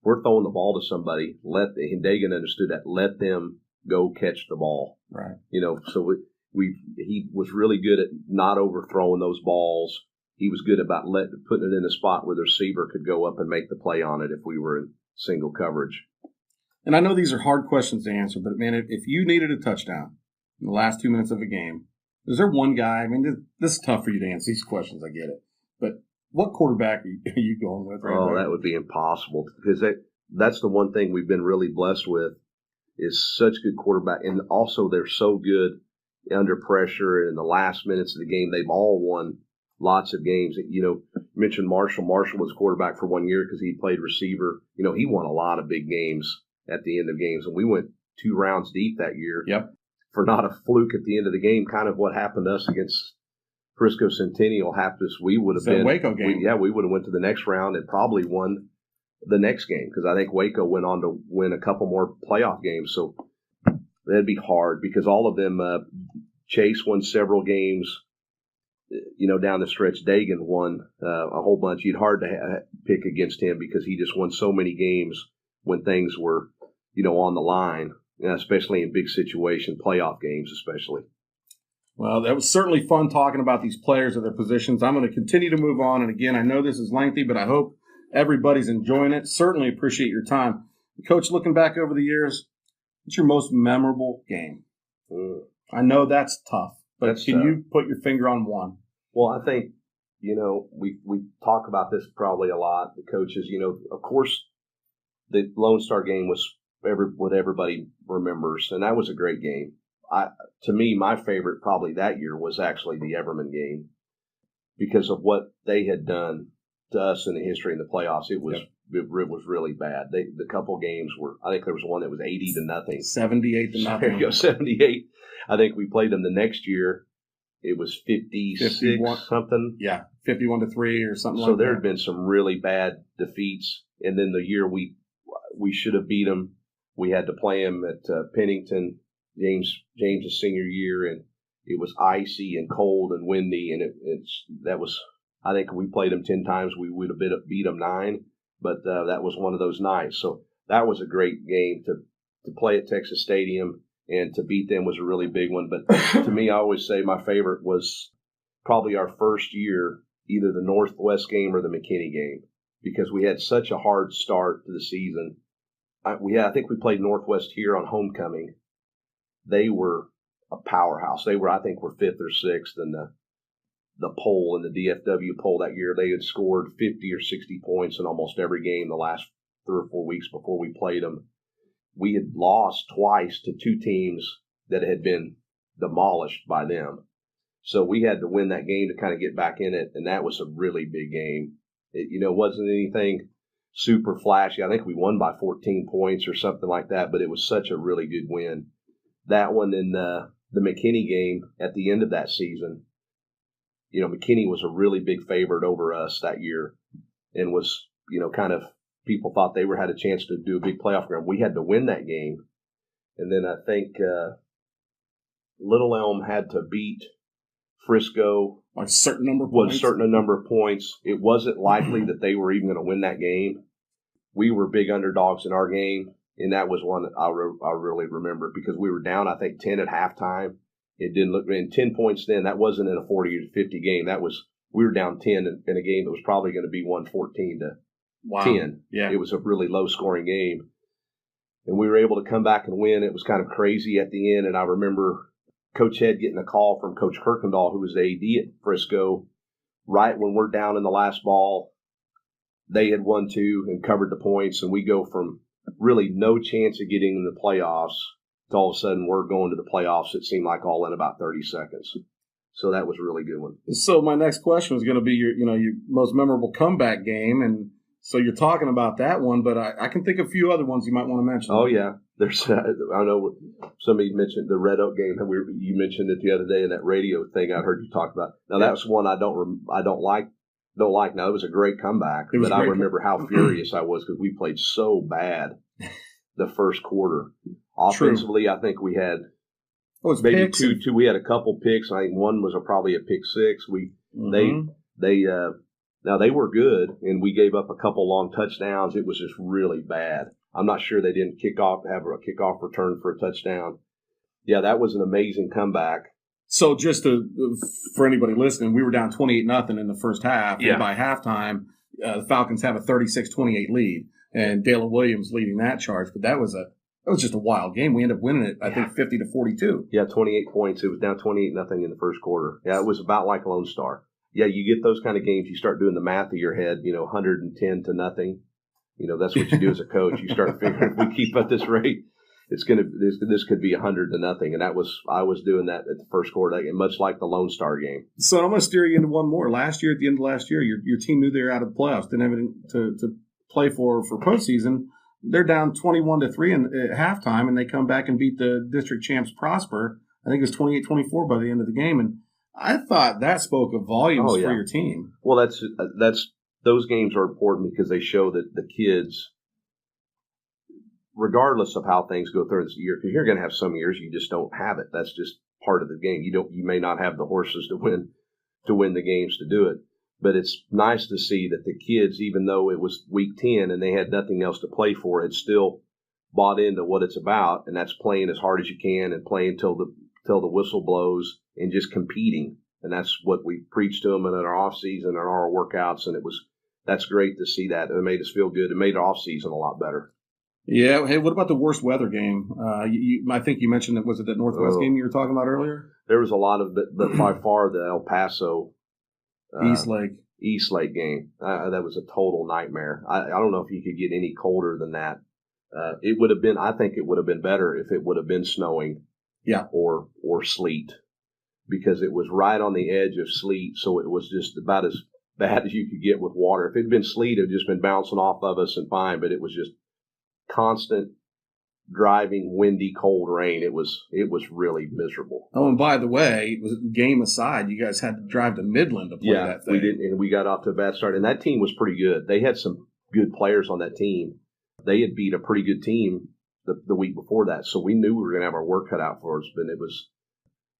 we're throwing the ball to somebody, and Dagan understood that, let them go catch the ball. Right. So he was really good at not overthrowing those balls. He was good about putting it in a spot where the receiver could go up and make the play on it if we were in single coverage. And I know these are hard questions to answer, but man, if you needed a touchdown in the last 2 minutes of a game, is there one guy? I mean, this is tough for you to answer these questions. I get it, but what quarterback are you going with? Right there? That would be impossible because that's the one thing we've been really blessed with is such good quarterback, and also they're so good under pressure and in the last minutes of the game. They've all won lots of games. You mentioned Marshall. Marshall was quarterback for 1 year because he played receiver. He won a lot of big games at the end of games, and we went 2 rounds deep that year. Yep. For not a fluke at the end of the game, kind of what happened to us against Frisco Centennial happened to us. We would have been Waco game. We would have went to the next round and probably won the next game because I think Waco went on to win a couple more playoff games. So that'd be hard because all of them. Chase won several games. Down the stretch, Dagan won a whole bunch. You'd hard to pick against him because he just won so many games when things were, on the line, especially in big situation, playoff games especially. Well, that was certainly fun talking about these players at their positions. I'm going to continue to move on. And again, I know this is lengthy, but I hope everybody's enjoying it. Certainly appreciate your time. Coach, looking back over the years, what's your most memorable game? I know that's tough, but can you put your finger on one? Well, I think, we talk about this probably a lot, the coaches, of course, the Lone Star game was what everybody remembers, and that was a great game. To me, my favorite probably that year was actually the Everman game because of what they had done to us in the history in the playoffs. It was really bad. The couple games I think there was one that was 80-0. 78-0. There you go, 78. I think we played them the next year. It was 56 something. Yeah, 51-3 or something like that. So there had been some really bad defeats. And then the year we should have beat them, we had to play them at Pennington, James' senior year, and it was icy and cold and windy. And I think we played them 10 times. We would have beat them 9, but that was one of those nights. So that was a great game to play at Texas Stadium. And to beat them was a really big one. But to me, I always say my favorite was probably our first year, either the Northwest game or the McKinney game, because we had such a hard start to the season. I think we played Northwest here on homecoming. They were a powerhouse. I think, were 5th or 6th in the poll, in the DFW poll that year. They had scored 50 or 60 points in almost every game the last 3 or 4 weeks before we played them. We had lost twice to 2 teams that had been demolished by them. So we had to win that game to kind of get back in it, and that was a really big game. It, wasn't anything super flashy. I think we won by 14 points or something like that, but it was such a really good win. That one and the McKinney game at the end of that season, McKinney was a really big favorite over us that year and was, kind of people thought they had a chance to do a big playoff game. We had to win that game. And then I think Little Elm had to beat Frisco by a certain number of points. It wasn't likely that they were even going to win that game. We were big underdogs in our game, and that was one that I really remember because we were down, I think, 10 at halftime. It didn't look in 10 points then. That wasn't in a 40 to 50 game. We were down 10 in a game that was probably going to be 114 to 10. Yeah. It was a really low-scoring game. And we were able to come back and win. It was kind of crazy at the end, and I remember Coach Head getting a call from Coach Kirkendall, who was the AD at Frisco, right when we're down in the last ball. They had won 2 and covered the points, and we go from really no chance of getting in the playoffs to all of a sudden we're going to the playoffs, it seemed like all in about 30 seconds. So that was a really good one. So my next question was going to be your most memorable comeback game, and so you're talking about that one, but I can think of a few other ones you might want to mention. Oh yeah, there's I know somebody mentioned the Red Oak game. You mentioned it the other day in that radio thing I heard you talk about. Now that's one I don't like. Now it was a great comeback, but I remember how furious I was because we played so bad the first quarter. Offensively, true. I think we had maybe two. We had a couple picks. I think one was probably a pick 6. Now they were good, and we gave up a couple long touchdowns. It was just really bad. I'm not sure they didn't have a kickoff return for a touchdown. Yeah, that was an amazing comeback. So just for anybody listening, we were down 28-0 in the first half. Yeah. And by halftime, the Falcons have a 36-28 lead, and Dalen Williams leading that charge. But that was just a wild game. We ended up winning it, I think, 50-42. Yeah, 28 points. It was down 28-0 in the first quarter. Yeah, it was about like Lone Star. Yeah, you get those kind of games, you start doing the math in your head, 110-0. That's what you do as a coach. You start figuring if we keep at this rate, this could be 100-0. And I was doing that at the first quarter, much like the Lone Star game. So I'm going to steer you into one more. At the end of last year, your team knew they were out of the playoffs, didn't have anything to play for postseason. They're down 21-3 at halftime, and they come back and beat the district champs Prosper. I think it was 28-24 by the end of the game, and I thought that spoke of volumes for your team. Well, that's those games are important because they show that the kids, regardless of how things go through this year, because you're going to have some years you just don't have it. That's just part of the game. You may not have the horses to win the games to do it. But it's nice to see that the kids, even though it was week 10 and they had nothing else to play for, had still bought into what it's about, and that's playing as hard as you can and playing till the whistle blows and just competing. And that's what we preached to them in our off season and our workouts, and that's great to see that. It made us feel good. It made our off season a lot better. Yeah. Hey, what about the worst weather game? I think you mentioned was it that Northwest game you were talking about earlier? There was a lot of it, but by far the El Paso East Lake game. That was a total nightmare. I don't know if you could get any colder than that. It would have been. I think it would have been better if it would have been snowing, or sleet, because it was right on the edge of sleet. So it was just about as bad as you could get with water. If it had been sleet, it would just been bouncing off of us and fine. But it was just constant driving, windy, cold rain. It was really miserable. Oh, and by the way, game aside, you guys had to drive to Midland to play that thing. We did, and we got off to a bad start. And that team was pretty good. They had some good players on that team. They had beat a pretty good team the week before that, so we knew we were going to have our work cut out for us. But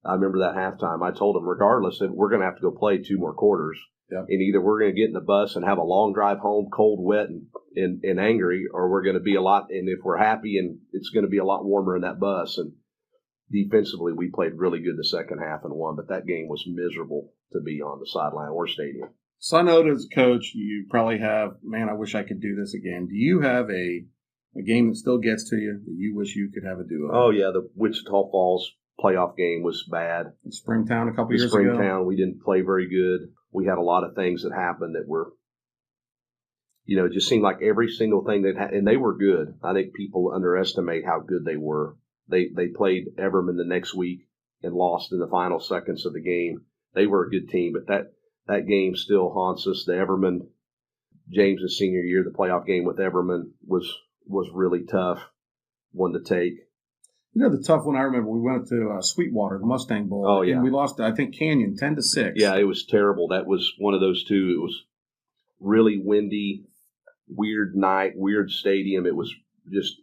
I remember that halftime. I told them, regardless, that we're going to have to go play 2 more quarters. Yep. And either we're going to get in the bus and have a long drive home, cold, wet, and angry, or we're going to be and if we're happy, and it's going to be a lot warmer in that bus. And defensively, we played really good the second half and won, but that game was miserable to be on the sideline or stadium. So I know as a coach, you probably have, man, I wish I could do this again. Do you have a game that still gets to you that you wish you could have a do-over? Oh, yeah, the Wichita Falls playoff game was bad. In Springtown a couple years ago? We didn't play very good. We had a lot of things that happened that were It just seemed like every single thing they had, and they were good. I think people underestimate how good they were. They played Everman the next week and lost in the final seconds of the game. They were a good team, but that game still haunts us. The Everman, James's senior year, the playoff game with Everman was really tough one to take. The tough one I remember, we went to Sweetwater, the Mustang Bowl. Oh, yeah. And we lost, I think, Canyon 10-6. Yeah, it was terrible. That was one of those two. It was really windy, weird night, weird stadium. It was just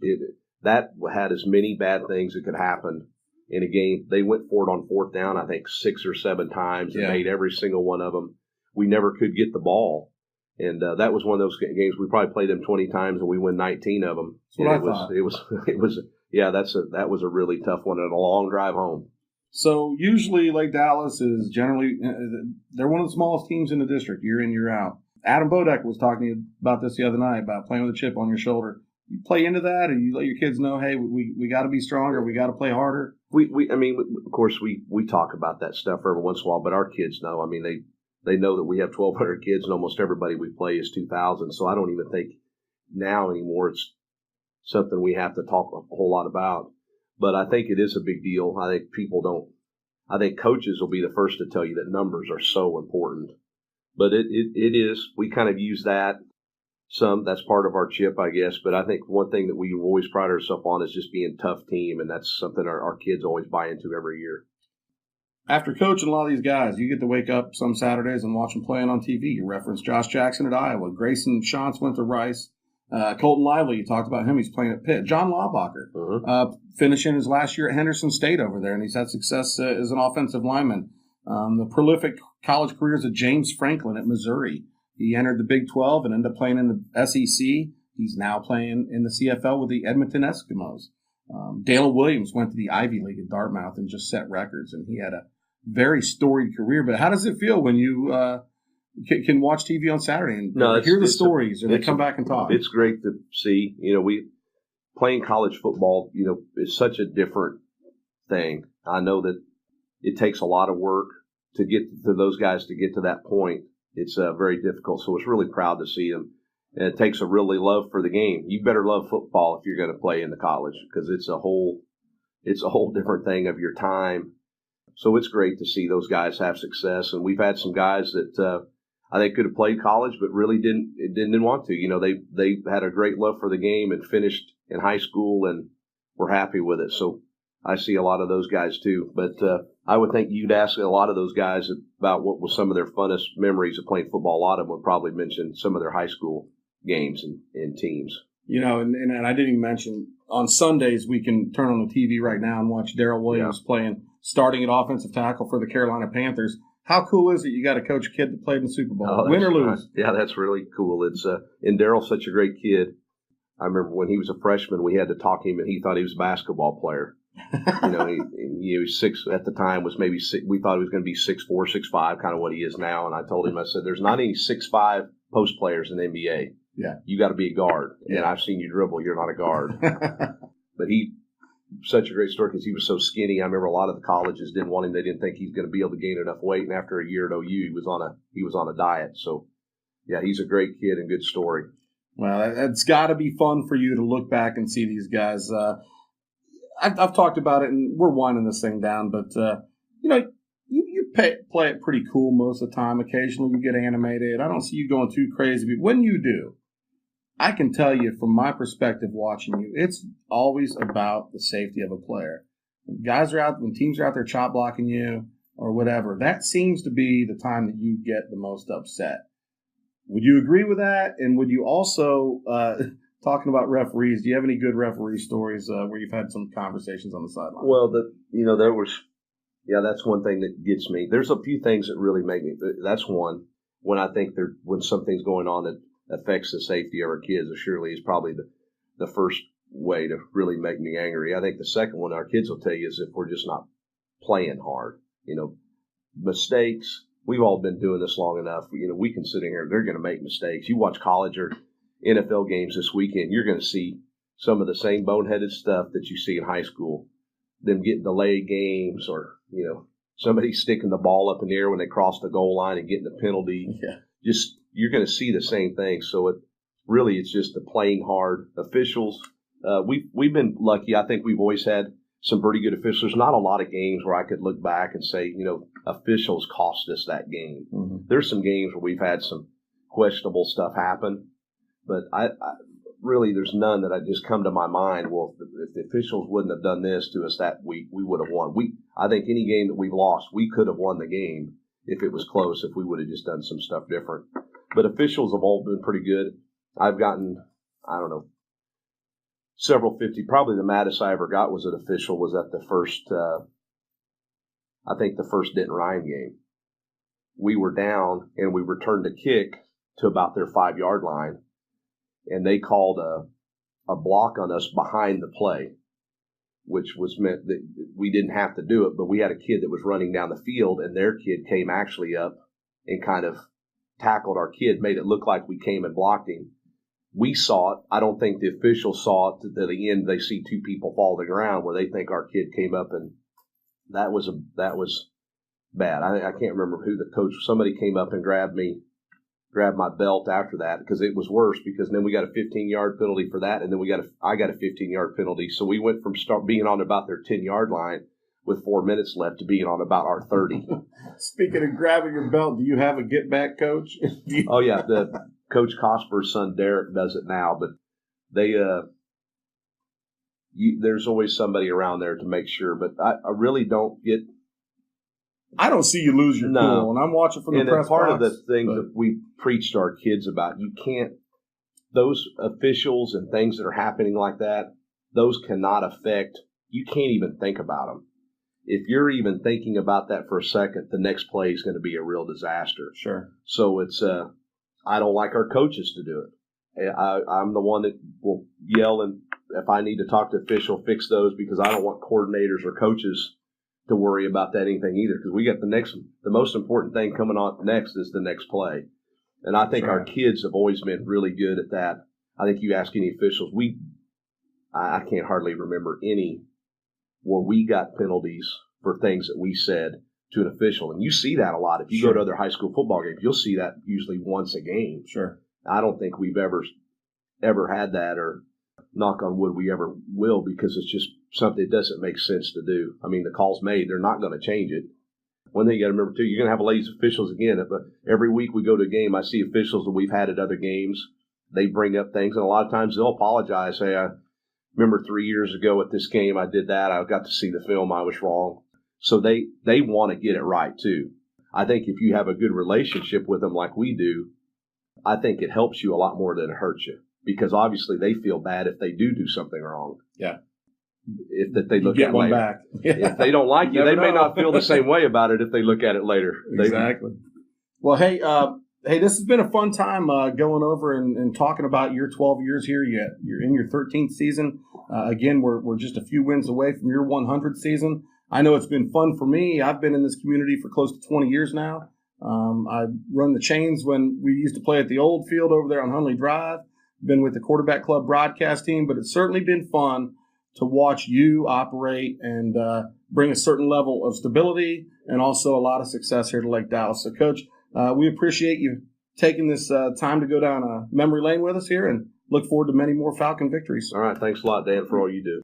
that had as many bad things that could happen in a game. They went for it on fourth down, I think 6 or 7 times, and made every single one of them. We never could get the ball, and that was one of those games. We probably played them 20 times, and we win 19 of them. That's what I thought. It was. Yeah, that was a really tough one and a long drive home. So usually Lake Dallas is generally they're one of the smallest teams in the district, year in, year out. Adam Bodek was talking to you about this the other night, about playing with a chip on your shoulder. You play into that, or you let your kids know, hey, we got to be stronger, we got to play harder? Of course, we talk about that stuff every once in a while, but our kids know. I mean, they know that we have 1,200 kids, and almost everybody we play is 2,000, so I don't even think now anymore it's something we have to talk a whole lot about. But I think it is a big deal. I think coaches will be the first to tell you that numbers are so important. But it is. We kind of use that some. That's part of our chip, I guess. But I think one thing that we always pride ourselves on is just being a tough team, and that's something our kids always buy into every year. After coaching a lot of these guys, you get to wake up some Saturdays and watch them playing on TV. You referenced Josh Jackson at Iowa. Grayson Shantz went to Rice. Colton Lively, you talked about him. He's playing at Pitt. John Laubacher, finishing his last year at Henderson State over there, and he's had success as an offensive lineman. The prolific college careers of James Franklin at Missouri. He entered the Big 12 and ended up playing in the SEC. He's now playing in the CFL with the Edmonton Eskimos. Dale Williams went to the Ivy League at Dartmouth and just set records, and he had a very storied career. But how does it feel when you can watch TV on Saturday and hear the stories and they come back and talk? It's great to see. We playing college football, is such a different thing. I know that it takes a lot of work to get to those guys to get to that point. It's very difficult. So it's really proud to see them. And it takes a really love for the game. You better love football if you're going to play in the college, because it's a whole different thing of your time. So it's great to see those guys have success. And we've had some guys that I think could have played college, but really didn't want to. They had a great love for the game and finished in high school and were happy with it. So I see a lot of those guys too. But I would think you'd ask a lot of those guys about what was some of their funnest memories of playing football. A lot of them would probably mention some of their high school games and teams. And I didn't even mention, on Sundays we can turn on the TV right now and watch Darrell Williams starting at offensive tackle for the Carolina Panthers. How cool is it? You got to coach a kid that played in the Super Bowl, win or lose. Yeah, that's really cool. It's and Darrell's such a great kid. I remember when he was a freshman, we had to talk him, and he thought he was a basketball player. He was 6 at the time. Was maybe 6, we thought he was going to be 6'4", 6'5", kind of what he is now. And I told him, I said, "There's not any 6'5" post players in the NBA. Yeah, you got to be a guard. Yeah. And I've seen you dribble. You're not a guard." But such a great story because he was so skinny. I remember a lot of the colleges didn't want him. They didn't think he was going to be able to gain enough weight. And after a year at OU, he was on a diet. So, yeah, he's a great kid and good story. Well, it's got to be fun for you to look back and see these guys. I've talked about it, and we're winding this thing down. But you play it pretty cool most of the time. Occasionally, you get animated. I don't see you going too crazy, but when you do, I can tell you from my perspective watching you, it's always about the safety of a player. When teams are out there chop blocking you or whatever, that seems to be the time that you get the most upset. Would you agree with that? And would you also, talking about referees, do you have any good referee stories where you've had some conversations on the sideline? Well, that's one thing that gets me. There's a few things that really make me. That's one. When I think when something's going on that affects the safety of our kids, surely is probably the first way to really make me angry. I think the second one our kids will tell you is if we're just not playing hard. Mistakes. We've all been doing this long enough. We can sit in here. They're going to make mistakes. You watch college or NFL games this weekend, you're going to see some of the same boneheaded stuff that you see in high school. Them getting delayed games, or somebody sticking the ball up in the air when they cross the goal line and getting a penalty. Yeah. Just you're going to see the same thing. So really it's just the playing hard officials. We've been lucky. I think we've always had some pretty good officials. There's not a lot of games where I could look back and say, officials cost us that game. Mm-hmm. There's some games where we've had some questionable stuff happen, but I really, there's none that I just come to my mind. Well, if the officials wouldn't have done this to us that week, we would have won. I think any game that we've lost, we could have won the game if it was close, if we would have just done some stuff different. But officials have all been pretty good. I've gotten, I don't know, several 50. Probably the maddest I ever got was an official was at the first, I think the first Denton Ryan game. We were down and we returned a kick to about their 5-yard line, and they called a block on us behind the play, which was meant that we didn't have to do it, but we had a kid that was running down the field, and their kid came actually up and kind of tackled our kid, made it look like we came and blocked him. We saw it. I don't think the officials saw it. At the end, they see 2 people fall to the ground where they think our kid came up, and that was bad. I can't remember who the coach. Somebody came up and grabbed my belt after that, because it was worse, because then we got a 15-yard penalty for that, and then I got a 15-yard penalty. So we went from being on about their 10-yard line with 4 minutes left to being on about our 30. Speaking of grabbing your belt, do you have a get back coach? Oh yeah, the Coach Cosper's son Derek does it now, but they there's always somebody around there to make sure. But I really don't get. I don't see you lose your cool, and I'm watching from the press part box, of the thing that we preach to our kids about, you can't, those officials and things that are happening like that, those cannot affect, you can't even think about them. If you're even thinking about that for a second, the next play is going to be a real disaster. Sure. So it's, I don't like our coaches to do it. I'm the one that will yell, and if I need to talk to official, fix those, because I don't want coordinators or coaches to worry about that anything either, because we got the most important thing coming on next is the next play. And I think our kids have always been really good at that. I think you ask any officials, I can't hardly remember any where we got penalties for things that we said to an official. And you see that a lot. If you go to other high school football games, you'll see that usually once a game. Sure. I don't think we've ever had that, or knock on wood, we ever will, because it's just something that doesn't make sense to do. I mean, the call's made. They're not going to change it. One thing you got to remember, too, you're going to have ladies officials again. Every week we go to a game, I see officials that we've had at other games. They bring up things, and a lot of times they'll apologize. Say, I remember 3 years ago at this game, I did that. I got to see the film. I was wrong. So they want to get it right, too. I think if you have a good relationship with them like we do, I think it helps you a lot more than it hurts you, because obviously they feel bad if they do something wrong. Yeah. If they look at at one later. back. Yeah. If they don't like you, they may not feel the same way about it if they look at it later. Exactly. Well, hey, this has been a fun time going over and talking about your 12 years here. You're in your 13th season. Again, we're just a few wins away from your 100th season. I know it's been fun for me. I've been in this community for close to 20 years now. I run the chains when we used to play at the old field over there on Hunley Drive. Been with the Quarterback Club broadcast team, but it's certainly been fun to watch you operate and bring a certain level of stability and also a lot of success here to Lake Dallas. So, Coach, we appreciate you taking this time to go down memory lane with us here, and look forward to many more Falcon victories. All right. Thanks a lot, Dan, for all you do.